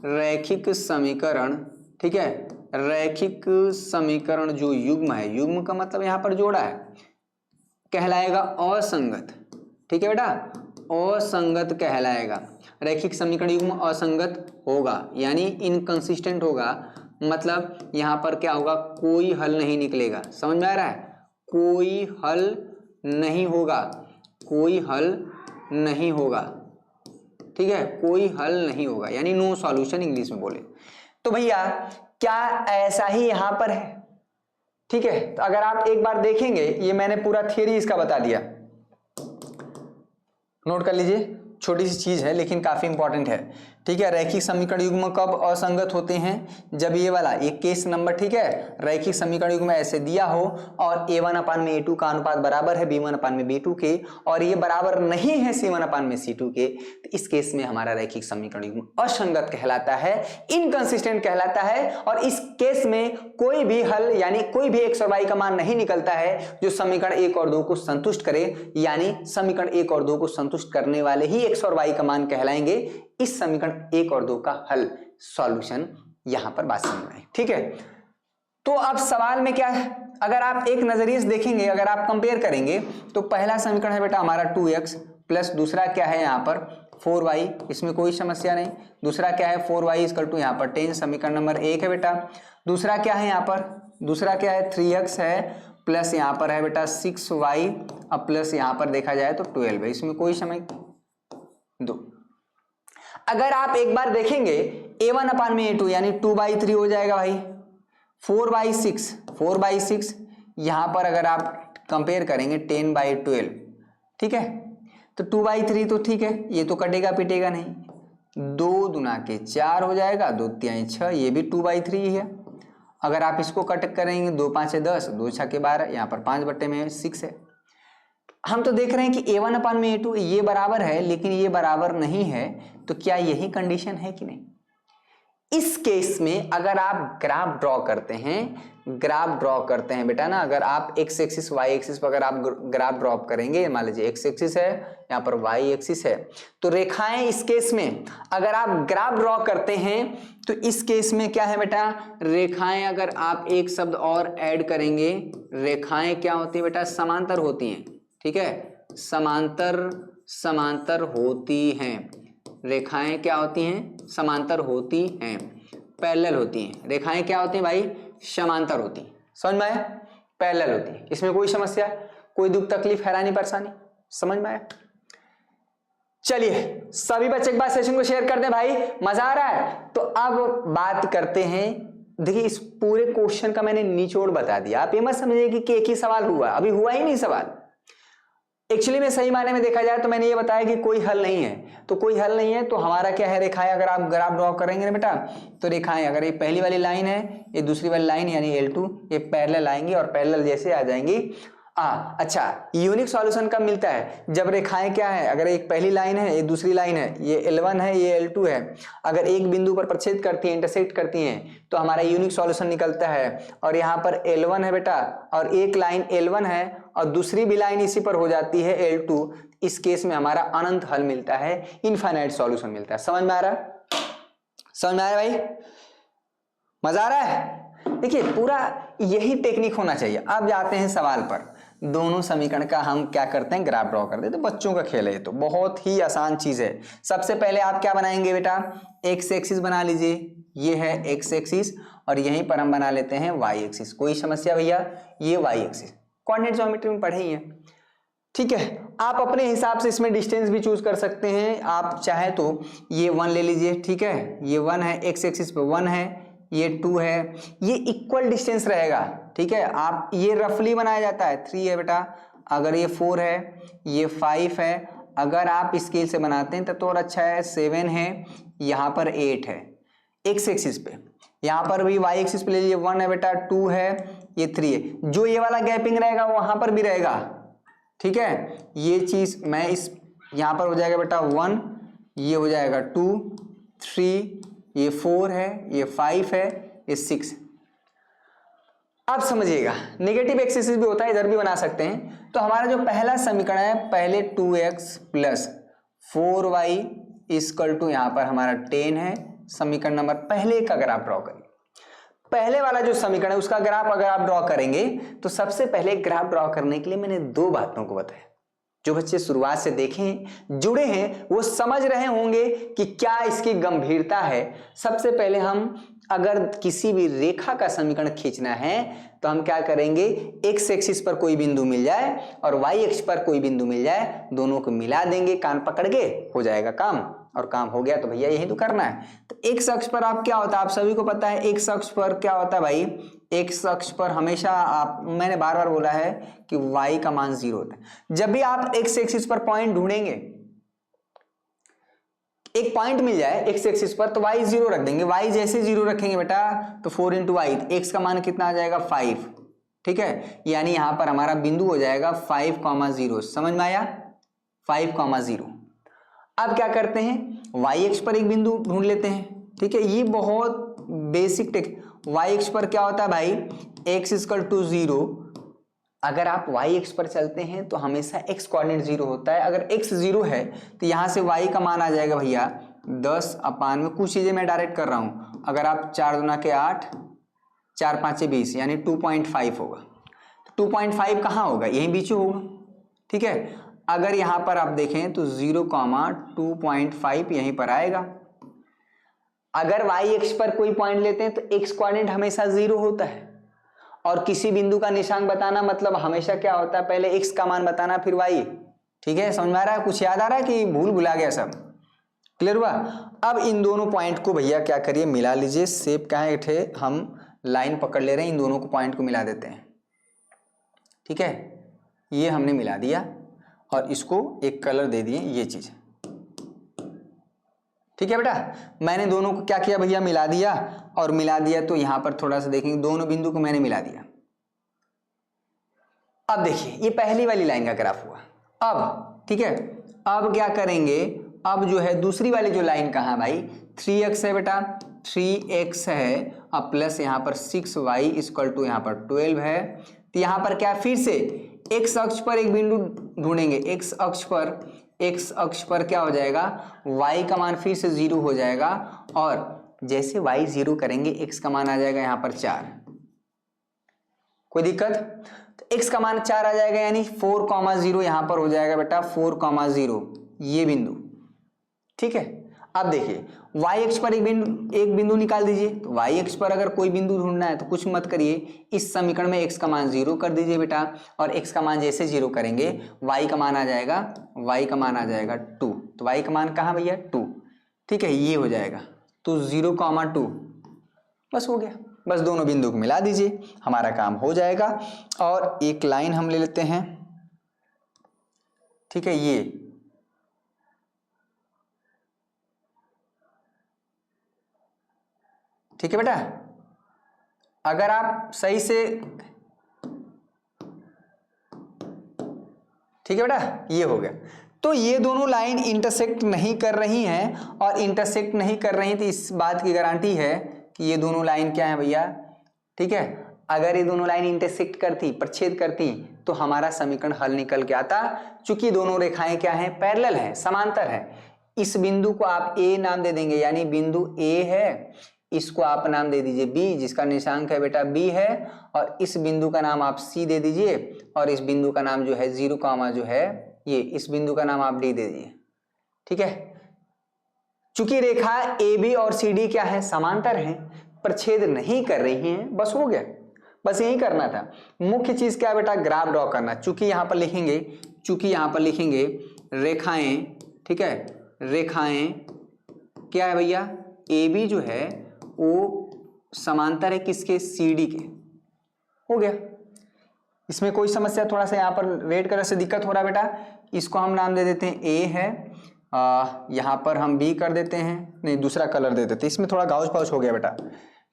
रैखिक समीकरण, ठीक है, रैखिक समीकरण जो युग्म है, युग्म का मतलब यहां पर जोड़ा है, कहलाएगा असंगत, ठीक है बेटा, असंगत कहलाएगा। रैखिक समीकरण युग्म असंगत होगा यानी इनकंसिस्टेंट होगा, मतलब यहां पर क्या होगा, कोई हल नहीं निकलेगा। समझ में आ रहा है, कोई हल नहीं होगा, कोई हल नहीं होगा, ठीक है, कोई हल नहीं होगा, यानी नो सॉल्यूशन इंग्लिश में बोले तो। भैया क्या ऐसा ही यहां पर है, ठीक है। तो अगर आप एक बार देखेंगे, ये मैंने पूरा थियरी इसका बता दिया, नोट कर लीजिए, छोटी सी चीज है लेकिन काफी इंपॉर्टेंट है, ठीक है। रैखिक समीकरण युग्म कब असंगत होते हैं, जब ये वाला एक केस नंबर, ठीक है, रैखिक समीकरण युग्म ऐसे दिया हो और a1/a2 का अनुपात बराबर है b1/b2 के और ये बराबर नहीं है c1/c2 के, तो इस केस में हमारा रैखिक समीकरण युग्म असंगत कहलाता है, इनकंसिस्टेंट कहलाता है। और इस केस में कोई भी हल यानी कोई भी x और y का मान नहीं निकलता है जो समीकरण 1 और 2 को संतुष्ट करे, यानी समीकरण 1 और 2 को संतुष्ट करने वाले ही x और y का मान कहलाएंगे। इस समीकरण 1 और 2 का हल, सॉल्यूशन यहां पर बात समझ में आई। ठीक है, तो अब सवाल में क्या है, अगर आप एक नजरिए से देखेंगे, अगर आप कंपेयर करेंगे तो पहला समीकरण है बेटा हमारा 2x प्लस दूसरा क्या है यहाँ पर 4y, इसमें कोई समस्या नहीं। दूसरा क्या है 4y इक्वल टू यहाँ पर 10, समीकरण नंबर 1 है बेटा। दूसरा क्या है यहाँ पर, दूसरा क्या है 3x है प्लस यहाँ पर है बेटा 6y, अब प्लस यहाँ पर देखा जाए तो 12 है, इसमें कोई समय दो। अगर आप एक बार देखेंगे a1 अपान में a2 यानी 2/3 हो जाएगा भाई, 4/6 यहां पर अगर आप कंपेयर करेंगे 10/12, ठीक है, तो 2/3 तो ठीक है, ये तो कटेगा पिटेगा नहीं, 2 दूना के 4 हो जाएगा, 2 तिहाई 6, ये भी 2/3 ही है। अगर आप इसको कट करेंगे 2 5 10, 2 6 12, यहाँ पर 5/6 है। हम तो देख रहे हैं कि a1 अपान में a2 ये बराबर है, लेकिन ये बराबर नहीं है, तो क्या यही कंडीशन है कि नहीं? इस केस में अगर आप ग्राफ ड्रॉ करते हैं बेटा ना, अगर आप x एक्सिस y एक्सिस पर अगर आप ग्राफ ड्रॉ करेंगे, मान लीजिए x एक्सिस है, यहाँ पर y एक्सिस है, तो रेखाएं इस केस में अगर आप ग्राफ ड्रॉ करते हैं तो इस केस में क्या है बेटा, रेखाएं अगर आप एक शब्द और ऐड करेंगे, रेखाएं क्या होती है बेटा, समांतर होती हैं। ठीक है, समांतर होती हैं। रेखाएं क्या होती हैं, समांतर होती हैं, पैरेलल होती हैं। रेखाएं क्या होती हैं भाई, समांतर होती हैं, समझ में आया, पैरेलल होती हैं, इसमें कोई समस्या, कोई दुख तकलीफ हैरानी परेशानी, समझ में आया? चलिए सभी बच्चे एक बार सेशन को शेयर कर दें भाई, मजा आ रहा है? तो अब बात करते हैं, देखिए इस पूरे क्वेश्चन का मैंने निचोड़ बता दिया, आप ये मत समझिए कि एक ही सवाल हुआ, अभी हुआ ही नहीं सवाल। एक्चुअली में सही मायने में देखा जाए तो मैंने ये बताया कि कोई हल नहीं है, तो कोई हल नहीं है तो हमारा क्या है, रेखाएं अगर आप ग्राफ ड्रॉ करेंगे ना बेटा, तो रेखाएं अगर ये पहली वाली लाइन है, ये दूसरी वाली लाइन यानी L2, ये पैरेलल आएंगी और पैरेलल जैसे आ जाएंगी। अच्छा, यूनिक सॉल्यूशन कब मिलता है, जब रेखाएं क्या है, अगर एक पहली लाइन है, ये दूसरी लाइन है, ये L1 है, ये L2 है, अगर एक बिंदु पर प्रच्छेद करती है, इंटरसेक्ट करती हैं, तो हमारा यूनिक सॉल्यूशन निकलता है। और यहाँ पर L1 है बेटा, और एक लाइन L1 है और दूसरी भी लाइन इसी पर हो जाती है L2, इस केस में हमारा अनंत हल मिलता है, इनफाइनाइट सॉल्यूशन मिलता है। समझ में आ रहा है, समझ में आ रहा है भाई, मजा आ रहा है? देखिए पूरा यही टेक्निक होना चाहिए। अब जाते हैं सवाल पर, दोनों समीकरण का हम क्या करते हैं, ग्राफ ड्रॉ कर देते हैं। बच्चों का खेल है ये, तो बहुत ही आसान चीज है। सबसे पहले आप क्या बनाएंगे बेटा, एक्स एक्सिस बना लीजिए, ये है एक्स एक्सिस और यहीं पर हम बना लेते हैं वाई एक्सिस। कोई समस्या भैया, ये वाई एक्सिस कोऑर्डिनेट ज्योमेट्री में पढ़े ही है। ठीक है, आप अपने हिसाब से इसमें डिस्टेंस भी चूज कर सकते हैं, आप चाहे तो ये 1 ले लीजिए। ठीक है, ये 1 है, एक्स एक्सिस पे 1 है, ये 2 है, ये इक्वल डिस्टेंस रहेगा। ठीक है, आप ये रफली बनाया जाता है, 3 है बेटा, अगर ये 4 है, ये 5 है, अगर आप स्केल से बनाते हैं तब तो और अच्छा है, 7 है, यहाँ पर 8 है एक्स एक्सिस पे, यहाँ पर भी वाई एक्सिस पे ले लीजिए, 1 है बेटा, 2 है, ये 3 है, जो ये वाला गैपिंग रहेगा वहां पर भी रहेगा। ठीक है, ये चीज मैं इस यहाँ पर हो जाएगा बेटा 1, ये हो जाएगा 2, 3, ये 4 है, ये 5 है, ये 6। अब समझिएगा नेगेटिव एक्सिस भी होता है, इधर भी बना सकते हैं। तो हमारा जो पहला समीकरण है, पहले 2x plus 4y equal to यहाँ पर हमारा 10 है, समीकरण नंबर पहले का ग्राफ ड्रॉ करिए। पहले वाला जो समीकरण है उसका ग्राफ अगर आप ड्रॉ करेंगे तो सबसे पहले ग्राफ ड्रॉ करने के लिए मैंने 2 बातों को बताया। जो बच्चे शुरुआत से देखें, जुड़े हैं, वो समझ रहे होंगे कि क्या इसकी गंभीरता है। सबसे पहले हम अगर किसी भी रेखा का समीकरण खींचना है तो हम क्या करेंगे, एक्स एक्सिस पर कोई बिंदु मिल जाए और वाई एक्सिस पर कोई बिंदु मिल जाए, दोनों को मिला देंगे, कान पकड़ के हो जाएगा काम। और काम हो गया तो भैया यही तो करना है। तो एक्स अक्ष पर आप क्या होता है, आप सभी को पता है एक्स अक्ष पर क्या होता है भाई, एक्स अक्ष पर हमेशा मैंने बार बार बोला है कि y का मान 0 होता है। जब भी आप एक्स एक्सिस पर पॉइंट ढूंढेंगे, एक पॉइंट मिल जाए एक्स एक्सिस पर, तो y 0 रख देंगे। y जैसे 0 रखेंगे बेटा तो 4 × y, x का मान कितना आ जाएगा 5। ठीक है, यानी यहां पर हमारा बिंदु हो जाएगा 5,0। समझ में आया, 5,0। अब क्या करते हैं, y एक्स पर एक बिंदु ढूंढ लेते हैं। ठीक है, ये बहुत बेसिक टेक। y एक्स पर क्या होता है भाई, x = 0। अगर आप y एक्स पर चलते हैं तो हमेशा x कोऑर्डिनेट 0 होता है। अगर x 0 है तो यहां से y का मान आ जाएगा भैया 10 अपान में कुछ चीजें मैं डायरेक्ट कर रहा हूं। अगर आप 4 दूना के 8, 4 5 20 यानी 2.5 होगा। 2.5 कहाँ होगा? यहीं बीच होगा। ठीक है, अगर यहां पर आप देखें तो 0,2.5 यहीं पर आएगा। अगर वाई एक्स पर कोई पॉइंट लेते हैं तो एक्स कोऑर्डिनेट हमेशा 0 होता है, और किसी बिंदु का निशान बताना मतलब हमेशा क्या होता है, पहले एक्स का मान बताना फिर वाई। ठीक है, समझ में आ रहा है? कुछ याद आ रहा है कि भूल भुला गया सब? क्लियर हुआ? अब इन दोनों पॉइंट को भैया क्या करिए, मिला लीजिए। शेप क्या है थे, हम लाइन पकड़ ले रहे हैं, इन दोनों को पॉइंट को मिला देते हैं। ठीक है, ये हमने मिला दिया और इसको एक कलर दे दिए, ये चीज। ठीक है बेटा, मैंने दोनों को क्या किया भैया, मिला दिया। और मिला दिया तो यहां पर थोड़ा सा देखेंगे, दोनों बिंदु को मैंने मिला दिया। अब देखिए ये पहली वाली लाइन का ग्राफ हुआ। अब ठीक है, अब क्या करेंगे, अब जो है दूसरी वाली जो लाइन कहाँ है भाई, 3x है बेटा, 3x है, अब प्लस यहाँ पर 6y इक्वल टू यहाँ पर 12 है। तो यहाँ पर क्या, फिर से x अक्ष पर एक बिंदु ढूंढेंगे। x अक्ष पर क्या हो जाएगा, y का मान फिर से 0 हो जाएगा, और जैसे y 0 करेंगे x का मान आ जाएगा यहाँ पर 4। कोई दिक्कत? तो x का मान 4 आ जाएगा, यानी 4,0 यहाँ पर हो जाएगा बेटा, 4,0 ये बिंदु। ठीक है, अब देखिए y अक्ष पर एक बिंदु निकाल दीजिए। तो y अक्ष पर अगर कोई बिंदु ढूंढना है तो कुछ मत करिए, इस समीकरण में x का मान 0 कर दीजिए बेटा, और x का मान जैसे 0 करेंगे y का मान आ जाएगा, 2। तो y का मान कहाँ भैया, 2। ठीक है, ये हो जाएगा, तो 0,2 बस हो गया। बस दोनों बिंदु को मिला दीजिए, हमारा काम हो जाएगा। और एक लाइन हम ले लेते हैं। ठीक है, ये ठीक है बेटा, अगर आप सही से, ठीक है बेटा, ये हो गया। तो ये दोनों लाइन इंटरसेक्ट नहीं कर रही हैं, और इंटरसेक्ट नहीं कर रही तो इस बात की गारंटी है कि ये दोनों लाइन क्या है भैया। ठीक है, अगर ये दोनों लाइन इंटरसेक्ट करती, प्रच्छेद करती, तो हमारा समीकरण हल निकल के आता। चूंकि दोनों रेखाएं क्या हैं, पैरेलल हैं, समांतर हैं। इस बिंदु को आप ए नाम दे देंगे, यानी बिंदु ए है, इसको आप नाम दे दीजिए बी, जिसका निशांक है बेटा बी है, और इस बिंदु का नाम आप सी दे दीजिए, और इस बिंदु का नाम जो है 0, जो है ये, इस बिंदु का नाम आप डी दे दीजिए। ठीक है, चूंकि रेखा ए बी और सी डी क्या है, समांतर हैं, प्रच्छेद नहीं कर रही हैं, बस हो गया, बस यही करना था। मुख्य चीज क्या है बेटा, ग्राफ ड्रॉ करना। चूंकि यहां पर लिखेंगे रेखाएं, ठीक है, रेखाएं क्या है भैया, ए बी जो है वो समांतर है किसके, सी डी के। हो गया, इसमें कोई समस्या, थोड़ा सा यहाँ पर रेड कलर से दिक्कत हो रहा है बेटा, इसको हम नाम दे देते हैं ए है, यहाँ पर हम बी कर देते हैं, नहीं दूसरा कलर दे देते हैं, इसमें थोड़ा गाउच पाउच हो गया बेटा।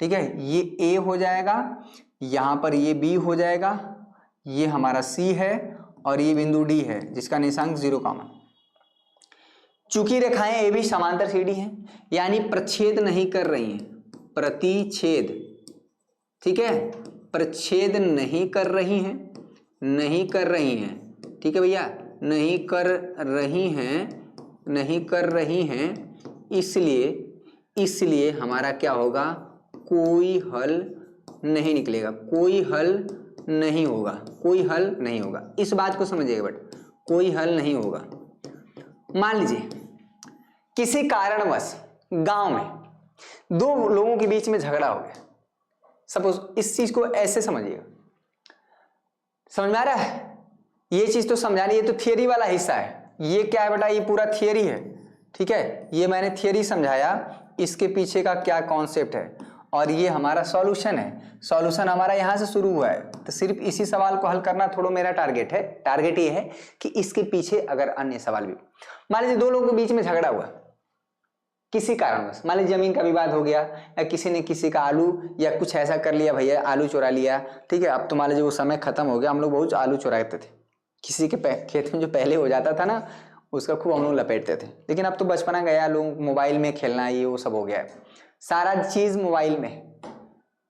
ठीक है, ये ए हो जाएगा, यहाँ पर ये बी हो जाएगा, ये हमारा सी है, और ये बिंदु डी है जिसका निशांक 0, चूंकि रेखाएं ए बी समांतर सी डी हैं, यानी प्रच्छेद नहीं कर रही हैं, प्रतिच्छेद, ठीक है, प्रच्छेद नहीं कर रही हैं, ठीक है भैया, नहीं कर रही हैं, इसलिए हमारा क्या होगा, कोई हल नहीं निकलेगा, कोई हल नहीं होगा। इस बात को समझिएगा बेटा, कोई हल नहीं होगा। मान लीजिए किसी कारणवश गांव में दो लोगों के बीच में झगड़ा हो गया, सपोज, इस चीज को ऐसे समझिएगा, समझ में आ रहा है? ये चीज तो समझा रही है, तो थियरी वाला हिस्सा है, ये क्या है बेटा, ये पूरा थियरी है। ठीक है, ये मैंने थियरी समझाया, इसके पीछे का क्या कॉन्सेप्ट है, और ये हमारा सॉल्यूशन है। सॉल्यूशन हमारा यहाँ से शुरू हुआ है, तो सिर्फ इसी सवाल को हल करना थोड़ा मेरा टारगेट है। टारगेट ये है कि इसके पीछे अगर अन्य सवाल भी, मान लीजिए दो लोगों के बीच में झगड़ा हुआ किसी कारणवश, मान लीजिए जमीन का विवाद हो गया, या किसी ने किसी का आलू या कुछ ऐसा कर लिया, भैया आलू चुरा लिया। ठीक है, अब तो मान लीजिए वो समय खत्म हो गया, हम लोग बहुत आलू चुराते थे, किसी के खेत में जो पहले हो जाता था ना, उसका खूब हम लोग लपेटते थे। लेकिन अब तो बचपना गया, लोग मोबाइल में खेलना, ये वो सब हो गया है, सारा चीज मोबाइल में,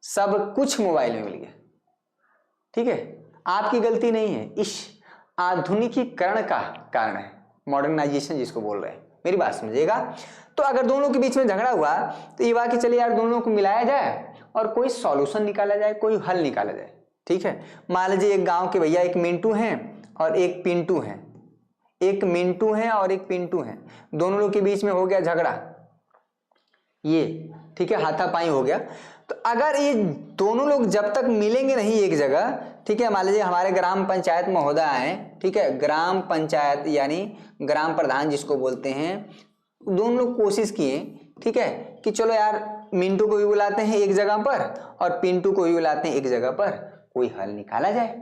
सब कुछ मोबाइल में मिल गया। ठीक है, आपकी गलती नहीं है, इस आधुनिकीकरण का कारण है, मॉडर्नाइजेशन जिसको बोल रहे हैं। मेरी बात समझिएगा। तो अगर दोनों के बीच में झगड़ा हुआ तो ये बात कि चलिए यार दोनों को मिलाया जाए और कोई सॉल्यूशन निकाला जाए, कोई हल निकाला जाए। ठीक है, मान लीजिए एक गांव के भैया एक मिंटू हैं और एक पिंटू हैं, एक मिंटू हैं और एक पिंटू हैं, दोनों लोग के बीच में हो गया झगड़ा, ये ठीक है, हाथापाई हो गया। तो अगर ये दोनों लोग जब तक मिलेंगे नहीं एक जगह, ठीक है, मान लीजिए हमारे ग्राम पंचायत महोदय आए, ठीक है, ग्राम पंचायत यानी ग्राम प्रधान जिसको बोलते हैं, दोनों लोग कोशिश किए, ठीक है, कि चलो यार मिंटू को भी बुलाते हैं एक जगह पर और पिंटू को भी बुलाते हैं एक जगह पर, कोई हल निकाला जाए,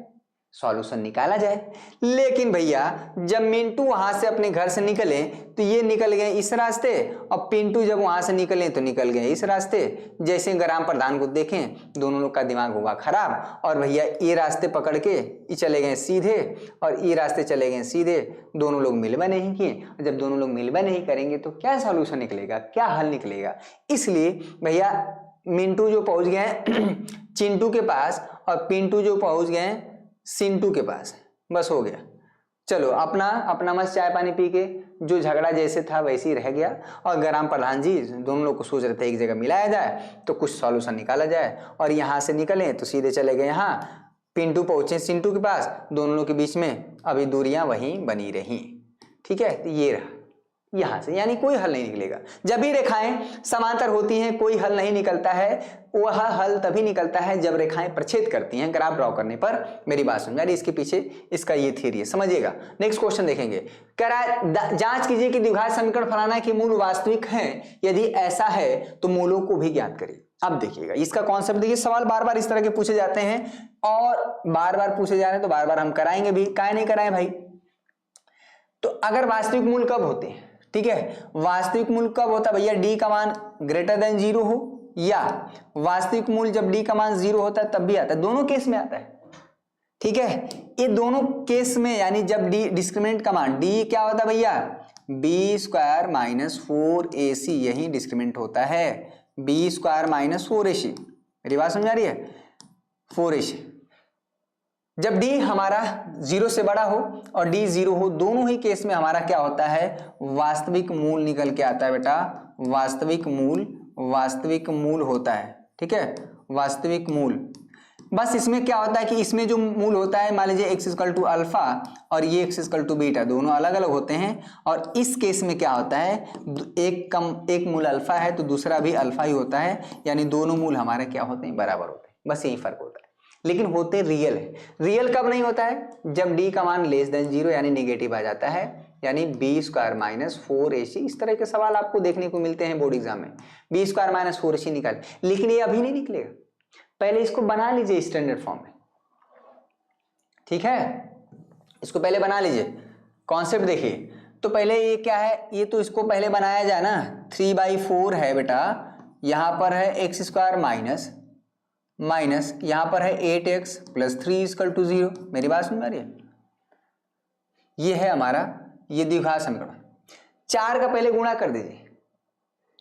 सॉल्यूशन निकाला जाए। लेकिन भैया जब मिंटू वहां से अपने घर से निकले तो ये निकल गए इस रास्ते और पिंटू जब वहां से निकले तो निकल गए इस रास्ते। जैसे ग्राम प्रधान को देखें, दोनों लोग का दिमाग होगा खराब और भैया ये रास्ते पकड़ के ये चले गए सीधे और ये रास्ते चले गए सीधे, दोनों लोग मिलवा नहीं किए। जब दोनों लोग मिलवा नहीं करेंगे तो क्या सॉल्यूशन निकलेगा, क्या हल निकलेगा। इसलिए भैया मिंटू जो पहुंच गए चिंटू के पास और पिंटू जो पहुंच गए सिंटू के पास, बस हो गया। चलो अपना अपना मस्त चाय पानी पी के जो झगड़ा जैसे था वैसे ही रह गया और ग्राम प्रधान जी दोनों लोग को सोच रहे थे एक जगह मिलाया जाए तो कुछ सॉल्यूशन निकाला जाए। और यहाँ से निकले तो सीधे चले गए यहाँ, पिंटू पहुंचे सिंटू के पास, दोनों लोग के बीच में अभी दूरियां वहीं बनी रही। ठीक है, तो ये रहा यहां से, यानी कोई हल नहीं निकलेगा। जब भी रेखाएं समांतर होती हैं कोई हल नहीं निकलता है, वह हल तभी निकलता है जब रेखाएं प्रछेद करती हैं ग्राफ ड्रॉ करने पर। मेरी बात समझ आ रही, इसके पीछे इसका ये थ्योरी है, समझिएगा। नेक्स्ट क्वेश्चन देखेंगे, कह रहा है जांच कीजिए कि द्विघात समीकरण फलाना के मूल वास्तविक हैं, यदि ऐसा है तो मूलों को भी ज्ञात करिए। अब देखिएगा इसका कॉन्सेप्ट देखिए, सवाल बार बार इस तरह के पूछे जाते हैं और बार बार पूछे जा रहे हैं तो बार बार हम कराएंगे भी, काहे नहीं कराएं भाई। तो अगर वास्तविक मूल कब होते हैं, ठीक है, वास्तविक मूल कब होता है भैया, डी का मान ग्रेटर देन 0 हो, या वास्तविक मूल जब डी का मान 0 होता है तब भी आता है, दोनों केस में आता है। ठीक है, ये दोनों केस में यानी जब डी डिस्क्रिमिनेंट का मान डी क्या होता है भैया, बी स्क्वायर माइनस 4ac, यही डिस्क्रिमिनेंट होता है, बी स्क्वायर माइनस 4ac। मेरी बात समझ आ रही है, 4ac। जब d हमारा 0 से बड़ा हो और d 0 हो, दोनों ही केस में हमारा क्या होता है, वास्तविक मूल निकल के आता है बेटा, वास्तविक मूल होता है। ठीक है, वास्तविक मूल। बस इसमें क्या होता है कि इसमें जो मूल होता है, मान लीजिए x इक्वल टू अल्फा और ये x इक्वल टू बीटा, दोनों अलग अलग होते हैं। और इस केस में क्या होता है, एक मूल अल्फा है तो दूसरा भी अल्फा ही होता है, यानी दोनों मूल हमारे क्या होते हैं, बराबर होते हैं। बस यही फर्क होता है, लेकिन होते रियल है। रियल कब नहीं होता है, जब d का मान लेस देन 0 यानी नेगेटिव आ जाता है, यानी बी स्क्वायर माइनस 4ac। इस तरह के सवाल आपको देखने को मिलते हैं बोर्ड एग्जाम में, बी स्क्वायर माइनस 4ac निकाल, लेकिन ये अभी नहीं निकलेगा, पहले इसको बना लीजिए स्टैंडर्ड फॉर्म में। ठीक है, इसको पहले बना लीजिए, कॉन्सेप्ट देखिए। तो पहले ये क्या है, ये तो इसको पहले बनाया जाए ना, 3/4 है बेटा, यहां पर है एक्स स्क्वायर माइनस यहां पर है 8x प्लस 3 इक्वल टू 0। मेरी बात सुन रही है, ये है हमारा ये द्विघात समीकरण। 4 का पहले गुणा कर दीजिए,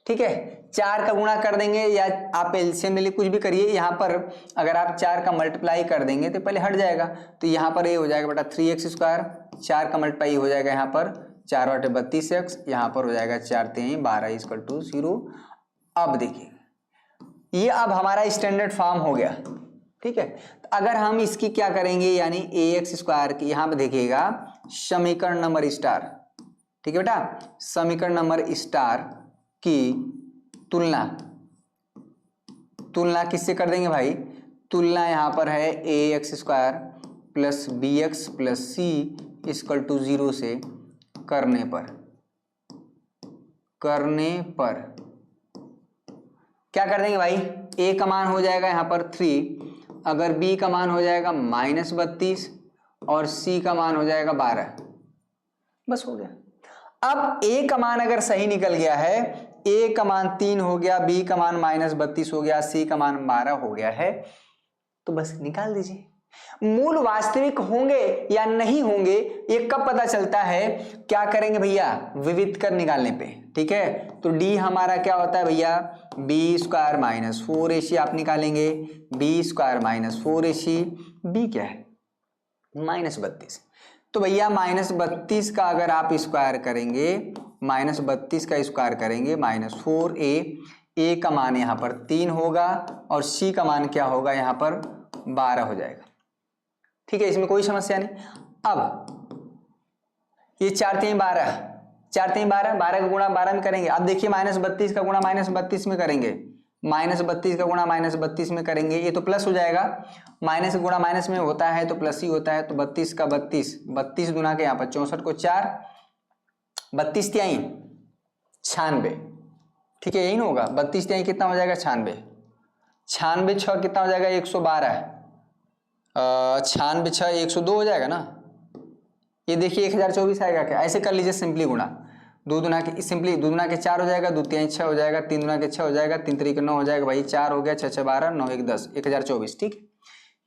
ठीक है, 4 का गुणा कर देंगे या आप एलसीएम ले कुछ भी करिए। यहां पर अगर आप 4 का मल्टीप्लाई कर देंगे तो पहले हट जाएगा, तो यहां पर ये हो जाएगा बेटा 3x स्क्वायर, 4 का मल्टीप्लाई हो जाएगा यहाँ पर 4/32x, यहाँ पर हो जाएगा 4×3 = 12 इक्वल टू 0। अब देखिए ये अब हमारा स्टैंडर्ड फॉर्म हो गया। ठीक है, तो अगर हम इसकी क्या करेंगे, यानी ax स्क्वायर की, यहां पर देखिएगा समीकरण नंबर स्टार, ठीक है बेटा, समीकरण नंबर स्टार की तुलना किससे कर देंगे भाई, तुलना यहां पर है ax square plus bx plus c equal to 0 से करने पर क्या कर देंगे भाई, a का मान हो जाएगा यहाँ पर 3, अगर b का मान हो जाएगा -32 और c का मान हो जाएगा 12, बस हो गया। अब a का मान अगर सही निकल गया है, a का मान 3 हो गया, b का मान -32 हो गया, c का मान 12 हो गया है, तो बस निकाल दीजिए। मूल वास्तविक होंगे या नहीं होंगे ये कब पता चलता है, क्या करेंगे भैया, विविध कर निकालने पे। ठीक है, तो d हमारा क्या होता है भैया, बी स्क्वायर माइनस 4ac आप निकालेंगे, B square minus 4ac, b क्या है -32, तो भैया -32 का अगर आप स्क्वायर करेंगे -32 का स्क्वायर करेंगे -4a, a का मान यहाँ पर 3 होगा और c का मान क्या होगा यहाँ पर 12 हो जाएगा। ठीक है, इसमें कोई समस्या नहीं। अब ये 4 3 12, 4 3 12, 12 का गुणा 12 में करेंगे। अब देखिए -32 का गुणा -32 में करेंगे, -32 का गुणा -32 में करेंगे, ये तो प्लस हो जाएगा। माइनस गुणा माइनस में होता है तो प्लस ही होता है, तो 32 का 32, 32 दुना के यहाँ पर 64 को 4, 32 तिहाई 96। ठीक है, यही ना होगा। 32 तिहाई कितना हो जाएगा 96, 96 6 कितना हो जाएगा 112, 96 6 102 हो जाएगा ना। ये देखिए 1024 आएगा क्या, ऐसे कर लीजिए सिंपली गुणा। दो दुना के सिंपली दो दुना के 4 हो जाएगा, दो तिहाई 6 हो जाएगा, 3 दुना के 6 हो जाएगा, 3 3 के 9 हो जाएगा भाई, 4 हो गया, 6 6 12, 9 1 10, 1024। ठीक,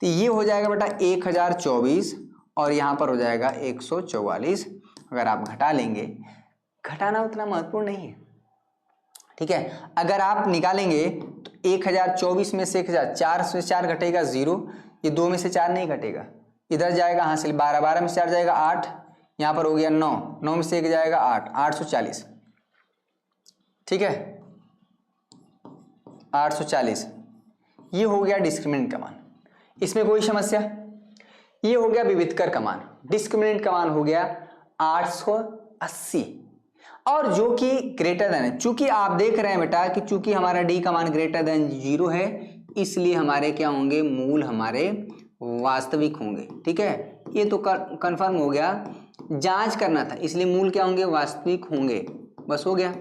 तो ये हो जाएगा बेटा 1024 और यहाँ पर हो जाएगा 144। अगर आप घटा लेंगे, घटाना उतना महत्वपूर्ण नहीं है। ठीक है, अगर आप निकालेंगे तो 1024 में से 1000, 4 से 4 घटेगा 0, ये 2 में से 4 नहीं घटेगा, इधर जाएगा हासिल 12, 12 में से 4 जाएगा 8, यहाँ पर हो गया 9, 9 में से 1 जाएगा 8, 840। ठीक है, 840 ये हो गया डिस्क्रिमिनेंट का मान, इसमें कोई समस्या। ये हो गया विविधकर का मान, डिस्क्रिमिनेंट का मान हो गया 880 और जो कि ग्रेटर देन है। चूंकि आप देख रहे हैं बेटा कि चूंकि हमारा डी का मान ग्रेटर देन 0 है, इसलिए हमारे क्या होंगे, मूल हमारे वास्तविक होंगे। ठीक है, ये तो कंफर्म हो गया, जांच करना था, इसलिए मूल क्या होंगे, वास्तविक होंगे। बस हो गया,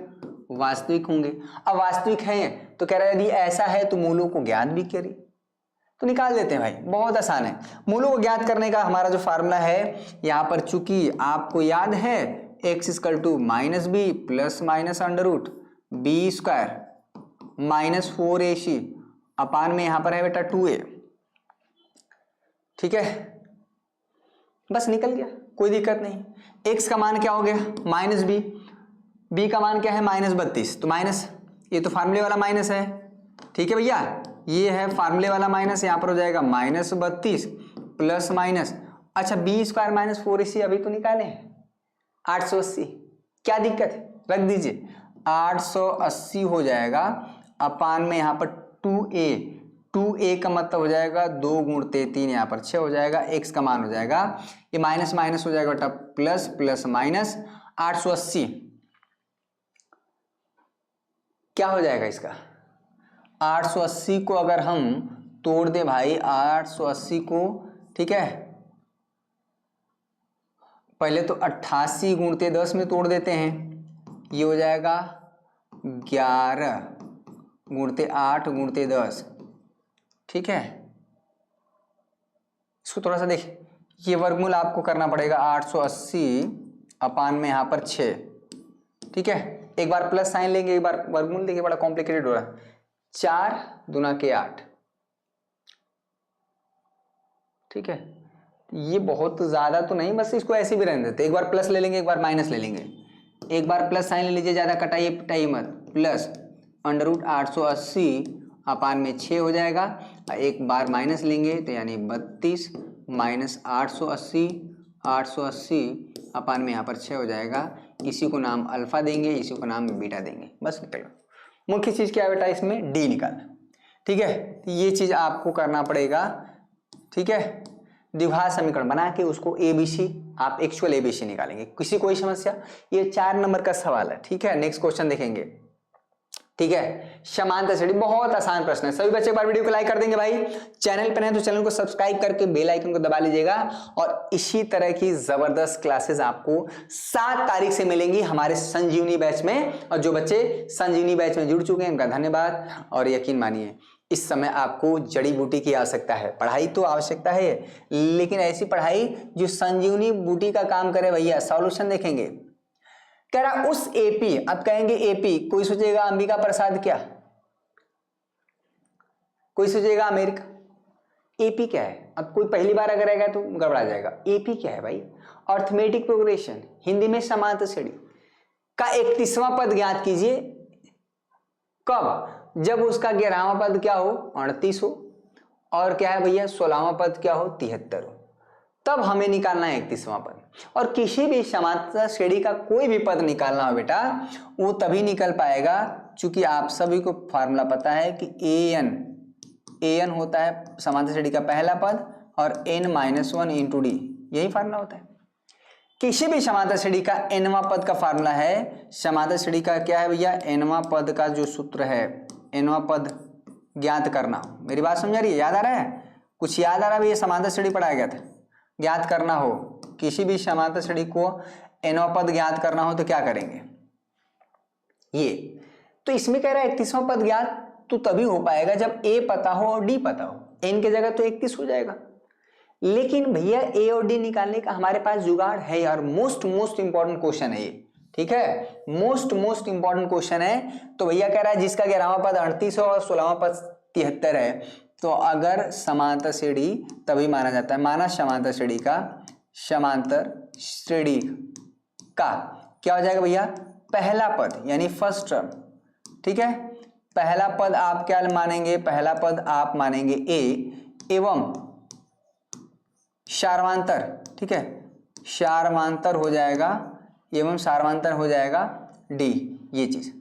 वास्तविक होंगे। अब वास्तविक है तो कह रहा है यदि ऐसा है तो मूलों को ज्ञात भी करिए, तो निकाल देते हैं भाई, बहुत आसान है। मूलों को ज्ञात करने का हमारा जो फार्मूला है यहाँ पर, चूंकि आपको याद है x = -b plus minus under root B square -4ac upon में यहाँ पर है बेटा 2a। ठीक है, बस निकल गया, कोई दिक्कत नहीं। x का मान क्या हो गया -b, b का मान क्या है -32, तो माइनस, ये तो फार्मूले वाला माइनस है। ठीक है भैया, ये है फार्मूले वाला माइनस, यहाँ पर हो जाएगा -32 प्लस माइनस, अच्छा b स्क्वायर -4ac अभी तो निकाले हैं 880, क्या दिक्कत है, रख दीजिए 880 हो जाएगा अपान में यहाँ पर 2a, 2a का मतलब हो जाएगा 2 गुणते 3, यहाँ पर 6 हो जाएगा, x का मान हो जाएगा ये माइनस माइनस हो जाएगा बेटा प्लस, प्लस माइनस 880 क्या हो जाएगा इसका, 880 को अगर हम तोड़ दे भाई, 880 को, ठीक है, पहले तो 88 गुणते 10 में तोड़ देते हैं, ये हो जाएगा 11 गुणते 8 गुणते 10। ठीक है, इसको थोड़ा सा देखिए, ये वर्गमूल आपको करना पड़ेगा 880 अपान में यहाँ पर 6। ठीक है, एक बार प्लस साइन लेंगे, एक बार वर्गमूल, देखिए बड़ा कॉम्प्लिकेटेड हो रहा है, 4 दुना के 8। ठीक है, ये बहुत ज्यादा तो नहीं, बस इसको ऐसे भी रहने देते, एक बार प्लस ले लेंगे, एक बार माइनस ले लेंगे, एक बार प्लस साइन ले लीजिए, ज्यादा कटाइए पिटाइए मत, प्लस अंडर रूट 880 अपान में 6 हो जाएगा, एक बार माइनस लेंगे तो यानी 32 माइनस 880, 880 अपान में यहाँ पर 6 हो जाएगा, इसी को नाम अल्फा देंगे, इसी को नाम बीटा देंगे, बस निकल गया। मुख्य चीज क्या है बेटा, इसमें डी निकालना। ठीक है, ये चीज आपको करना पड़ेगा। ठीक है, द्विघात समीकरण बना के उसको एबीसी, आप एक्चुअल एबीसी निकालेंगे, किसी कोई समस्या। ये 4 नंबर का सवाल है। ठीक है, नेक्स्ट क्वेश्चन देखेंगे। ठीक है, समांतर श्रेणी, बहुत आसान प्रश्न है, सभी बच्चे एक बार वीडियो को लाइक कर देंगे भाई, चैनल पर हैं तो चैनल को सब्सक्राइब करके बेल आइकन को दबा लीजिएगा। और इसी तरह की जबरदस्त क्लासेस आपको 7 तारीख से मिलेंगी हमारे संजीवनी बैच में, और जो बच्चे संजीवनी बैच में जुड़ चुके हैं उनका धन्यवाद। और यकीन मानिए इस समय आपको जड़ी बूटी की आवश्यकता है, पढ़ाई तो आवश्यकता है, लेकिन ऐसी पढ़ाई जो संजीवनी बूटी का काम करे भैया। सॉल्यूशन देखेंगे, कह रहा उस एपी, अब कहेंगे एपी, कोई सोचेगा अंबिका प्रसाद, क्या कोई सोचेगा अमेरिका, एपी क्या है। अब कोई पहली बार अगर आएगा तो गड़बड़ा जाएगा, एपी क्या है भाई, अर्थमेटिक प्रोग्रेशन, हिंदी में समांतर श्रेणी का 31वां पद ज्ञात कीजिए, कब, जब उसका 11वां पद क्या हो 38 हो, और क्या है भैया 16वां पद क्या हो 73 हो। तब हमें निकालना है 31वां पद। और किसी भी समांतर श्रेणी का कोई भी पद निकालना हो बेटा, वो तभी निकल पाएगा क्योंकि आप सभी को फार्मूला पता है कि an होता है समांतर श्रेणी का पहला पद और n-1 इंटू डी, यही फार्मूला होता है। किसी भी समांतर श्रेणी का nवां पद का फार्मूला है, समांतर श्रेणी का क्या है भैया, nवां पद का जो सूत्र है, nवां पद ज्ञात करना। मेरी बात समझ आ रही है, याद आ रहा है, कुछ याद आ रहा है भैया, समांतर श्रेणी पढ़ाया गया था, ज्ञात करना हो किसी भी समांतर श्रेणी को nवां पद ज्ञात करना हो तो क्या करेंगे, ये तो इसमें कह रहा है 31वां पद ज्ञात तो तभी हो पाएगा जब a पता हो और d पता हो। n की जगह तो 31 हो जाएगा, लेकिन भैया a और d निकालने का हमारे पास जुगाड़ है यार। मोस्ट इंपॉर्टेंट क्वेश्चन है ये, ठीक है, मोस्ट इंपॉर्टेंट क्वेश्चन है। तो भैया कह रहा है जिसका 11वां पद 38 है और 16वां पद 73 है, तो अगर समांतर श्रेणी तभी माना जाता है, माना समांतर श्रेणी का क्या हो जाएगा भैया, पहला पद यानी फर्स्ट टर्म, ठीक है, पहला पद आप क्या मानेंगे, पहला पद आप मानेंगे a एवं सार्वधातुक, ठीक है, सार्वधातुक हो जाएगा एवं सार्वधातुक हो जाएगा d। ये चीज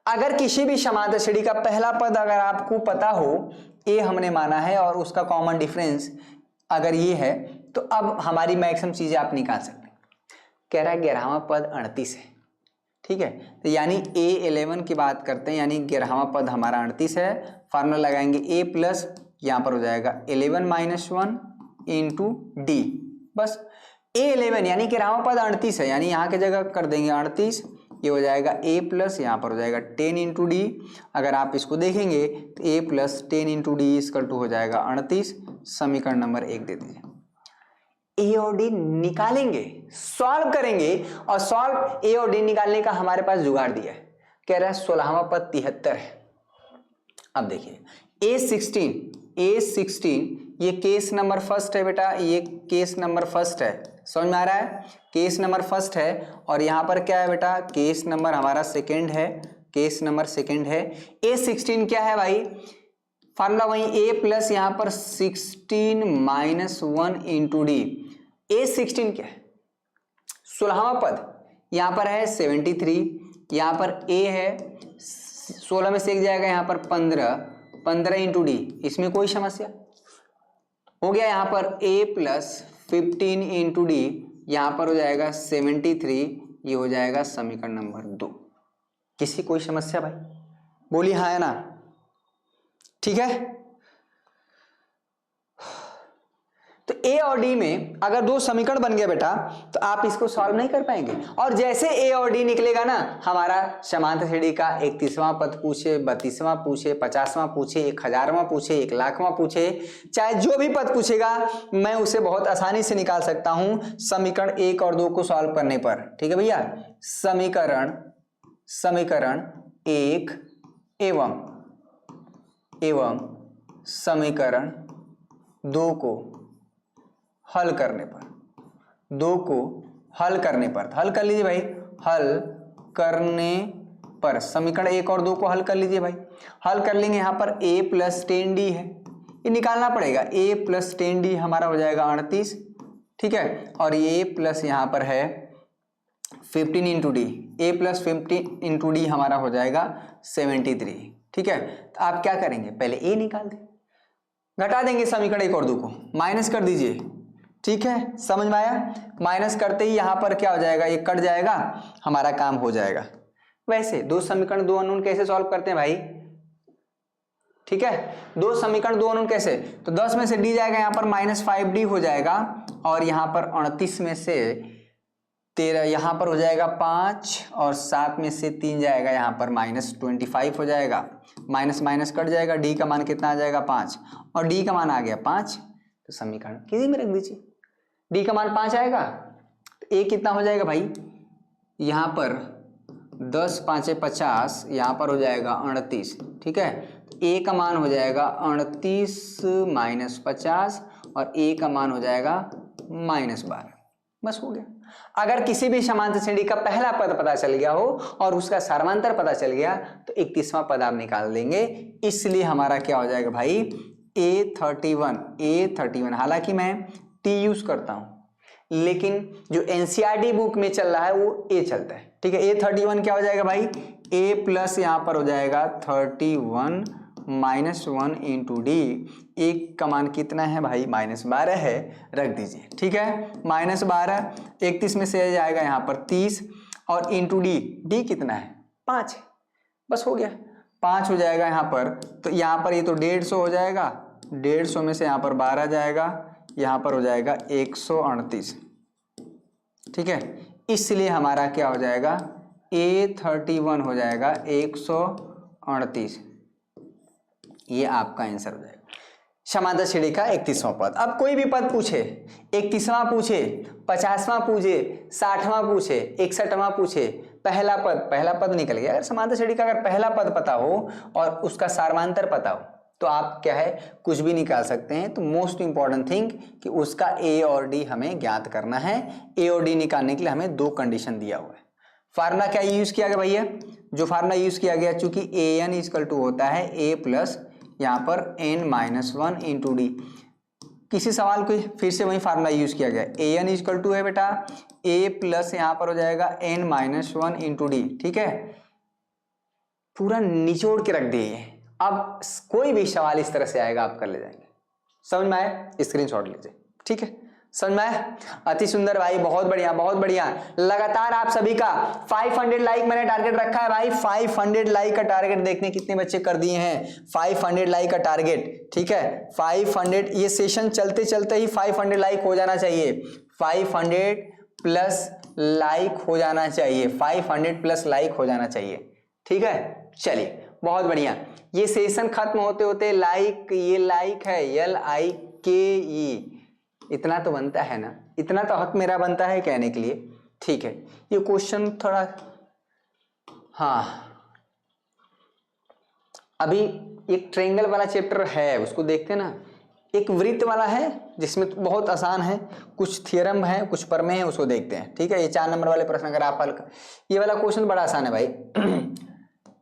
अगर किसी भी समांतर श्रेणी का पहला पद अगर आपको पता हो, a हमने माना है और उसका कॉमन डिफरेंस अगर ये है, तो अब हमारी मैक्सिमम चीजें आप निकाल सकते हैं। कह रहा है 11वां पद 38 है, ठीक है, तो यानी A11 की बात करते हैं, यानी 11वां पद हमारा 38 है। फार्मूला लगाएंगे a प्लस यहाँ पर हो जाएगा 11-1 इंटू डी, बस A11 यानी 11वां पद 38 है, यानी यहाँ की जगह कर देंगे 38, ये हो जाएगा a प्लस यहाँ पर हो जाएगा 10 इंटू डी। अगर आप इसको देखेंगे तो a plus 10 into D equal to हो जाएगा 38। समीकरण नंबर 1 दे दीजिए। ए और डी निकालेंगे, सॉल्व करेंगे, और सॉल्व ए और डी निकालने का हमारे पास जुगाड़ दिया है। कह रहा है 16वां पद 73 है। अब देखिए A16 ये केस नंबर फर्स्ट है बेटा, ये केस नंबर फर्स्ट है, समझ में आ रहा है, केस नंबर फर्स्ट है। और यहाँ पर क्या है बेटा, केस नंबर हमारा सेकेंड है, केस नंबर सेकेंड है। A16 क्या है भाई, फार्मूला वही a प्लस यहाँ पर 16-1 इंटू डी। A16 क्या है, 16वां पद यहाँ पर है 73, यहाँ पर a है 16 में से एक जाएगा यहाँ पर 15 इंटू डी, इसमें कोई समस्या हो गया। यहाँ पर a प्लस 15 इंटू डी, यहाँ पर हो जाएगा 73, ये हो जाएगा समीकरण नंबर 2। किसी कोई समस्या भाई, बोली हाँ है ना, ठीक है। तो ए और डी में अगर दो समीकरण बन गया बेटा, तो आप इसको सॉल्व नहीं कर पाएंगे। और जैसे ए और डी निकलेगा ना, हमारा समांतर श्रेणी का 31वां पद पूछे, 32वां पूछे, 50वां पूछे, 1000वां पूछे, 1,00,000वां पूछे, चाहे जो भी पद पूछेगा, मैं उसे बहुत आसानी से निकाल सकता हूं समीकरण 1 और 2 को सॉल्व करने पर, ठीक है भैया। समीकरण 1 एवं समीकरण 2 को हल करने पर, हल कर लीजिए भाई, हल करने पर समीकरण 1 और 2 को हल कर लीजिए भाई। हल कर लेंगे, यहाँ पर a प्लस 10d है, ये निकालना पड़ेगा, a प्लस 10d हमारा हो जाएगा 38, ठीक है। और ये a प्लस यहाँ पर है 15 into D, a plus 15 into D हमारा हो जाएगा 73, ठीक है। तो आप क्या करेंगे, पहले a निकाल दें, घटा देंगे समीकरण 1 और 2 को, माइनस कर दीजिए, ठीक है, समझ में आया। माइनस करते ही यहाँ पर क्या हो जाएगा, ये कट जाएगा, हमारा काम हो जाएगा। वैसे दो समीकरण 2 अननोन कैसे सॉल्व करते हैं भाई, ठीक है, दो समीकरण 2 अननोन कैसे, तो 10 में से d जाएगा, यहाँ पर -5d हो जाएगा, और यहाँ पर 38 में से 13, यहाँ पर हो जाएगा 5, और 7 में से 3 जाएगा, यहाँ पर -25 हो जाएगा, माइनस कट जाएगा, d का मान कितना आ जाएगा 5, और d का मान आ गया 5, तो समीकरण किसी में रख दीजिए, d का मान 5 आएगा, तो a कितना हो जाएगा भाई, यहाँ पर 10 5 50, यहाँ पर हो जाएगा 38, ठीक है। a का मान हो जाएगा 38 - 50, और a का मान हो जाएगा -12, बस हो गया। अगर किसी भी समांतर श्रेणी का पहला पद पता चल गया हो और उसका सार्वधातुक पता चल गया, तो 31वां पद आप निकाल देंगे। इसलिए हमारा क्या हो जाएगा भाई, A31। हालांकि मैं टी यूज करता हूं, लेकिन जो एनसीईआरटी बुक में चल रहा है वो ए चलता है। ठीक है, A31 क्या हो जाएगा भाई, ए प्लस यहां पर हो जाएगा 31 -1 इंटू डी। एक का मान कितना है भाई, -12 है, रख दीजिए। ठीक है, -12, 31 में से आ जाएगा यहाँ पर 30 और इंटू डी, डी कितना है 5 है, बस हो गया 5 हो जाएगा यहाँ पर। तो यहाँ पर ये तो 150 हो जाएगा, 150 में से यहाँ पर 12 जाएगा, यहाँ पर हो जाएगा 138। ठीक है, इसलिए हमारा क्या हो जाएगा, A31 हो जाएगा 138। ये आपका आंसर हो जाएगा समांतर श्रेणी का 31वां पद। अब कोई भी पद पूछे, 31वां पूछे, 50वां पूछे, 60वां पूछे, 61वां पूछे, पहला पद निकल गया। अगर समांतर श्रेणी का अगर पहला पद पता हो और उसका सार्वमांतर पता हो तो आप क्या है कुछ भी निकाल सकते हैं। तो मोस्ट इंपॉर्टेंट थिंग कि उसका ए और डी हमें ज्ञात करना है। ए और डी निकालने के लिए हमें 2 कंडीशन दिया हुआ है। फार्मूला क्या यूज किया गया भैया, जो फार्मूला यूज किया गया, चूंकि an इक्वल टू होता है a प्लस यहाँ पर n-1 इंटू डी। किसी सवाल को फिर से वही फार्मूला यूज किया गया, an इक्वल टू है बेटा a प्लस यहाँ पर हो जाएगा n-1 इंटू डी। ठीक है, पूरा निचोड़ के रख दिए। अब कोई भी सवाल इस तरह से आएगा आप कर ले जाएंगे। समझ में आए, स्क्रीनशॉट लीजिए। ठीक है, समझ में आए, अति सुंदर भाई, बहुत बढ़िया बहुत बढ़िया। लगातार आप सभी का 500 लाइक मैंने टारगेट रखा है भाई। 500 लाइक का टारगेट देखने कितने बच्चे कर दिए हैं, 500 लाइक का टारगेट। ठीक है, 500, ये सेशन चलते चलते ही 500 लाइक हो जाना चाहिए, 500 प्लस लाइक हो जाना चाहिए, 500 प्लस लाइक हो जाना चाहिए। ठीक है, चलिए बहुत बढ़िया। ये सेशन खत्म होते होते लाइक, ये लाइक है LIKE, इतना तो बनता है ना, इतना तो हक मेरा बनता है कहने के लिए। ठीक है, ये क्वेश्चन थोड़ा, हाँ अभी एक ट्रायंगल वाला चैप्टर है उसको देखते हैं ना, एक वृत्त वाला है जिसमें बहुत आसान है, कुछ थ्योरम है कुछ प्रमेय है, उसको देखते हैं। ठीक है, ये 4 नंबर वाले प्रश्न अगर आप हल, ये वाला क्वेश्चन बड़ा आसान है भाई।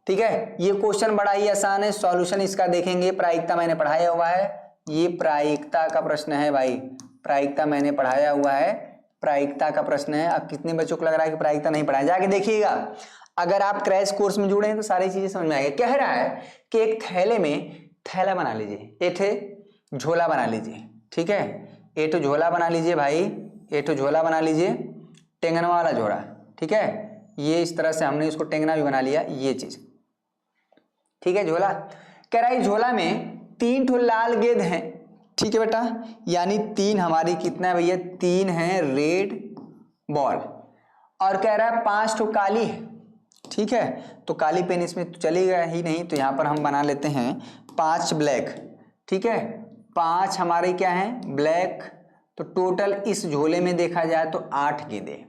ठीक है, ये क्वेश्चन बड़ा ही आसान है, सॉल्यूशन इसका देखेंगे। प्रायिकता मैंने पढ़ाया हुआ है, ये प्रायिकता का प्रश्न है भाई, प्रायिकता मैंने पढ़ाया हुआ है, प्रायिकता का प्रश्न है। अब कितने बच्चों को लग रहा है कि प्रायिकता नहीं पढ़ाया, जाके देखिएगा। अगर आप क्रैश कोर्स में जुड़े हैं तो सारी चीजें समझ में आएगी। कह रहा है कि एक थैले में थैला बना लीजिए, एक झोला बना लीजिए। ठीक है, एक झोला बना लीजिए भाई, एक झोला बना लीजिए, टेंगना वाला झोला। ठीक है, ये इस तरह से हमने इसको टेंगना भी बना लिया, ये चीज। ठीक है, झोला कह रहा है झोला में 3 ठो लाल गेंद हैं। ठीक है बेटा, यानी 3 हमारी कितना है भैया, 3 है रेड बॉल, और कह रहा है 5 ठो काली है। ठीक है, तो काली पेन इसमें तो चलेगा ही नहीं, तो यहां पर हम बना लेते हैं 5 ब्लैक। ठीक है, 5 हमारे क्या है ब्लैक, तो टोटल इस झोले में देखा जाए तो 8 गेंदे।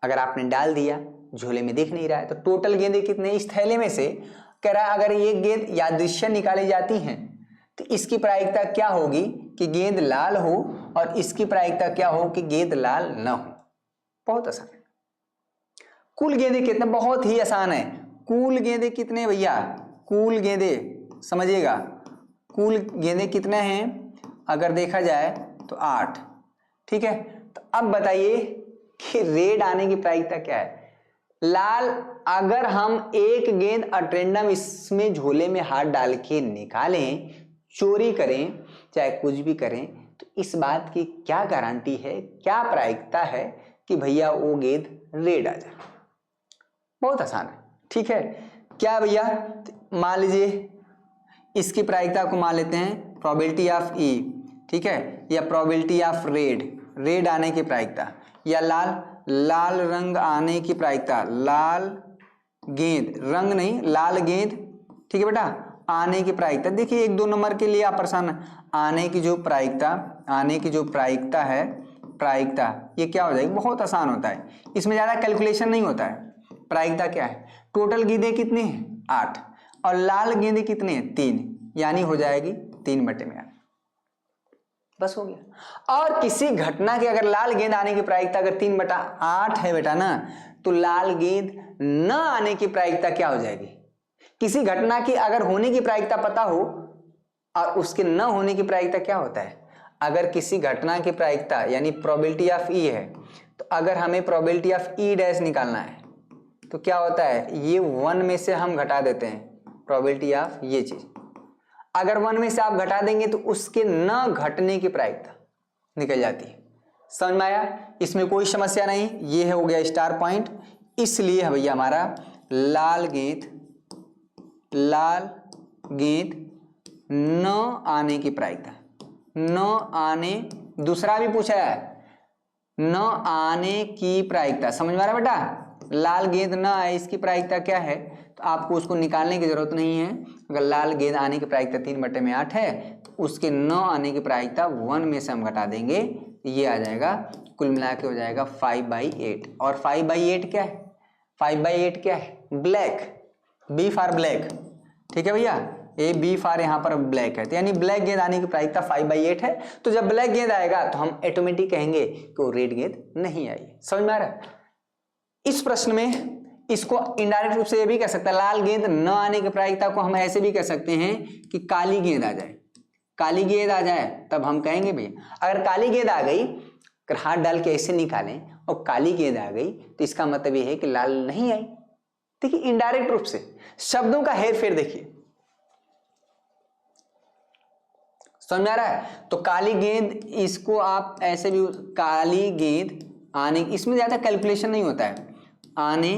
अगर आपने डाल दिया, झोले में दिख नहीं रहा है, तो टोटल गेंदे कितने इस थैले में से, कह रहा है अगर ये गेंद यादृच्छिक निकाली जाती हैं तो इसकी प्रायिकता क्या होगी कि गेंद लाल हो, और इसकी प्रायिकता क्या हो कि गेंद लाल न हो। बहुत आसान है। कुल गेंदे कितने, बहुत ही आसान है। कुल गेंदे कितने भैया, कुल गेंदे समझिएगा, कुल गेंदे कितने हैं अगर देखा जाए तो 8। ठीक है, तो अब बताइए कि रेड आने की प्रायिकता क्या है। लाल, अगर हम एक गेंद अटेंडम इसमें झोले में हाथ डाल के निकालें, चोरी करें, चाहे कुछ भी करें, तो इस बात की क्या गारंटी है, क्या प्रायिकता है कि भैया वो गेंद रेड आ जाए। बहुत आसान है। ठीक है, क्या भैया, मान लीजिए इसकी प्रायिकता को मान लेते हैं प्रोबेबिलिटी ऑफ ई। ठीक है, या प्रोबेबिलिटी ऑफ रेड आने की प्रायिकता, या लाल रंग आने की प्रायिकता, लाल गेंद, रंग नहीं लाल गेंद। ठीक है बेटा, आने की प्रायिकता देखिए 1-2 नंबर के लिए आप परेशान, आने की जो प्रायिकता है, प्रायिकता ये क्या हो जाएगी, बहुत आसान होता है, इसमें ज्यादा कैलकुलेशन नहीं होता है। प्रायिकता क्या है, टोटल गेंदे कितनी है 8, और लाल गेंदे कितने हैं 3, यानी हो जाएगी 3/8, बस हो गया। और किसी घटना की अगर लाल गेंद आने की प्रायिकता अगर 3/8 है बेटा ना, तो लाल गेंद न आने की प्रायिकता क्या हो जाएगी। किसी घटना की अगर होने की प्रायिकता पता हो और उसके न होने की प्रायिकता क्या होता है, अगर किसी घटना की प्रायिकता यानी प्रोबेबिलिटी ऑफ ई है, तो अगर हमें प्रोबेबिलिटी ऑफ ई डैश निकालना है तो क्या होता है, ये 1 में से हम घटा देते हैं प्रोबेबिलिटी ऑफ ये चीज। अगर 1 में से आप घटा देंगे तो उसके न घटने की प्रायिकता निकल जाती है। समझ में आया? इसमें कोई समस्या नहीं। ये हो गया स्टार पॉइंट। इसलिए है भैया हमारा लाल गेंद न आने की प्रायिकता, न आने, दूसरा भी पूछा है, न आने की प्रायिकता। समझ में आ रहा है बेटा? लाल गेंद न आए, इसकी प्रायिकता क्या है, तो आपको उसको निकालने की जरूरत नहीं है। अगर लाल गेंद आने की प्रायिकता 3/8 है तो उसके न आने की प्रायिकता 1 में से हम घटा देंगे, ये आ जाएगा, कुल मिला के हो जाएगा 5/8। और 5/8 क्या है? 5/8 क्या है? Black, B for black. ठीक है भैया, ए बी फॉर यहाँ पर ब्लैक है, तो यानी ब्लैक गेंद आने की प्रायिकता 5/8 है। तो जब ब्लैक गेंद आएगा तो हम ऑटोमेटिक कहेंगे कि वो रेड गेंद नहीं आई। समझ में आ रहा है? इस प्रश्न में इसको इनडायरेक्ट रूप से ये भी कह सकता है, लाल गेंद न आने की प्रायिकता को हम ऐसे भी कह सकते हैं कि काली गेंद आ जाए। काली गेंद आ जाए तब हम कहेंगे भैया, अगर काली गेंद आ गई, अगर हाथ डाल के ऐसे निकालें और काली गेंद आ गई तो इसका मतलब ये है कि लाल नहीं आई। देखिए इनडायरेक्ट रूप से शब्दों का हेर फेर देखिए, समझ में आ रहा है? तो काली गेंद, इसको आप ऐसे भी, काली गेंद आने, इसमें ज्यादा कैलकुलेशन नहीं होता है, आने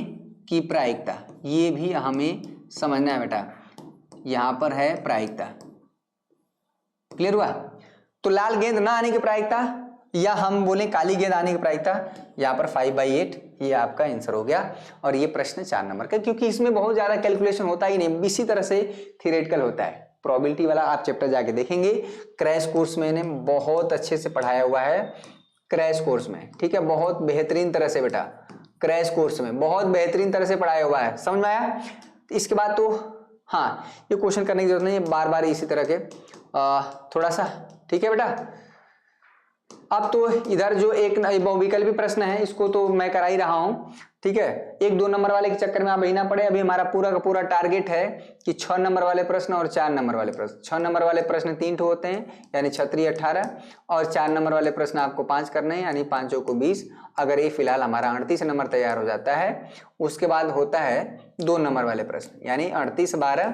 की प्रायिकता, ये भी हमें समझना है बेटा। यहां पर है प्रायिकता, क्लियर हुआ? तो लाल गेंद ना आने की प्रायिकता, या हम बोले काली गेंद आने की प्रायिकता, यहां पर 5/8, ये आपका आंसर हो गया। और ये प्रश्न 4 नंबर का, क्योंकि इसमें बहुत ज्यादा कैलकुलेशन होता ही नहीं, इसी तरह से थियोरेटिकल होता है। प्रोबेबिलिटी वाला आप चैप्टर जाके देखेंगे, क्रैश कोर्स में इन्हें बहुत अच्छे से पढ़ाया हुआ है, क्रैश कोर्स में। ठीक है, बहुत बेहतरीन तरह से बेटा, क्रैश कोर्स में बहुत बेहतरीन तरह से पढ़ाया हुआ है। समझ में आया? इसके बाद तो हाँ, ये क्वेश्चन करने की जरूरत नहीं है, बार बार इसी तरह के थोड़ा सा। ठीक है बेटा, अब तो इधर जो एक बहुविकल्पी प्रश्न है इसको तो मैं करा ही रहा हूं। ठीक है, 1-2 नंबर वाले के चक्कर में आप ना पड़े। अभी हमारा पूरा का पूरा टारगेट है कि 6 नंबर वाले प्रश्न और 4 नंबर वाले प्रश्न। 6 नंबर वाले प्रश्न 3 होते हैं यानी 6×3 18, और 4 नंबर वाले प्रश्न आपको 5 करने हैं यानी 5 को 20। अगर ये फिलहाल हमारा 38 नंबर तैयार हो जाता है, उसके बाद होता है 2 नंबर वाले प्रश्न, यानी 38 12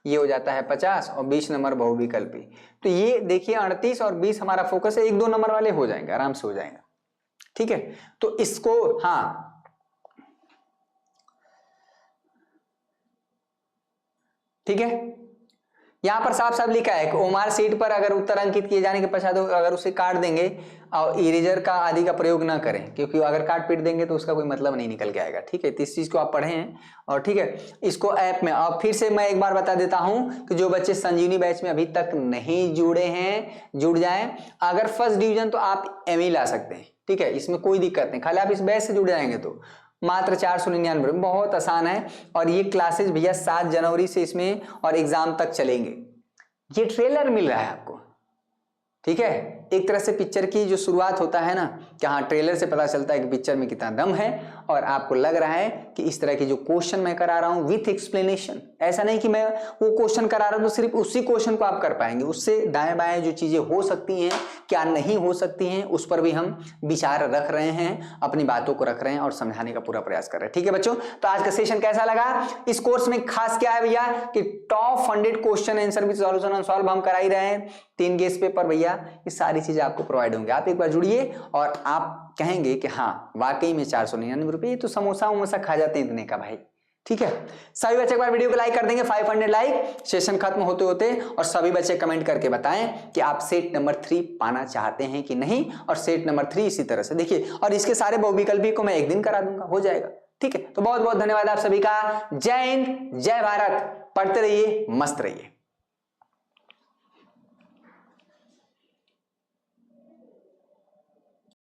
ये हो जाता है 50, और 20 नंबर बहुविकल्पी। तो ये देखिए 38 और 20 हमारा फोकस है, 1-2 नंबर वाले हो जाएंगे, आराम से हो जाएगा। ठीक है, तो इसको हाँ, ठीक है, यहां पर साफ साफ लिखा है कि ओमार सीट पर अगर उत्तर अंकित किए जाने के पश्चात अगर उसे काट देंगे और इरेजर का आदि का प्रयोग ना करें, क्योंकि अगर काट पीट देंगे तो उसका कोई मतलब नहीं निकल के आएगा। ठीक है, तो इस चीज को आप पढ़े हैं। और ठीक है, इसको ऐप में, और फिर से मैं एक बार बता देता हूं कि जो बच्चे संजीवनी बैच में अभी तक नहीं जुड़े हैं, जुड़ जाएं। अगर फर्स्ट डिवीजन तो आप एमई ला सकते हैं। ठीक है, इसमें कोई दिक्कत नहीं, खाली आप इस बैच से जुड़ जाएंगे तो मात्र 499, बहुत आसान है। और ये क्लासेस भैया 7 जनवरी से इसमें और एग्जाम तक चलेंगे। ये ट्रेलर मिल रहा है आपको। ठीक है, एक तरह से पिक्चर की जो शुरुआत होता है ना, कि हाँ ट्रेलर से पता चलता है कि पिक्चर में कितना दम है, और आपको लग रहा है कि इस तरह की जो क्वेश्चन मैं करा रहा हूं विथ एक्सप्लेनेशन, ऐसा नहीं कि मैं वो क्वेश्चन करा रहा हूं तो सिर्फ उसी क्वेश्चन को आप कर पाएंगे, उससे दाएं बाएं जो चीजें हो सकती हैं, क्या नहीं हो सकती हैं, उस पर भी हम विचार रख रहे हैं, अपनी बातों को रख रहे हैं और समझाने का पूरा प्रयास कर रहे हैं। ठीक है बच्चों, तो आज का सेशन कैसा लगा? इस कोर्स में खास क्या है भैया कि top funded question answer with solution and solve हम करा ही रहे हैं। 3 गेस्ट पेपर भैया, ये सारी चीजें आपको प्रोवाइड होंगे। आप एक बार जुड़िए और आप कहेंगे कि हाँ वाकई में 499 रुपए, ये तो समोसा वमोसा खा जाते हैं इतने का भाई। ठीक है, सभी बच्चे एक बार वीडियो को लाइक कर देंगे, 500 लाइक सेशन खत्म होते होते। और सभी बच्चे कमेंट करके बताएं कि आप सेट नंबर 3 पाना चाहते हैं कि नहीं, और सेट नंबर 3 इसी तरह से देखिए। और इसके सारे बहुविकल्पी को मैं एक दिन करा दूंगा, हो जाएगा। ठीक है, तो बहुत बहुत धन्यवाद आप सभी का। जय हिंद, जय भारत, पढ़ते रहिए, मस्त रहिए।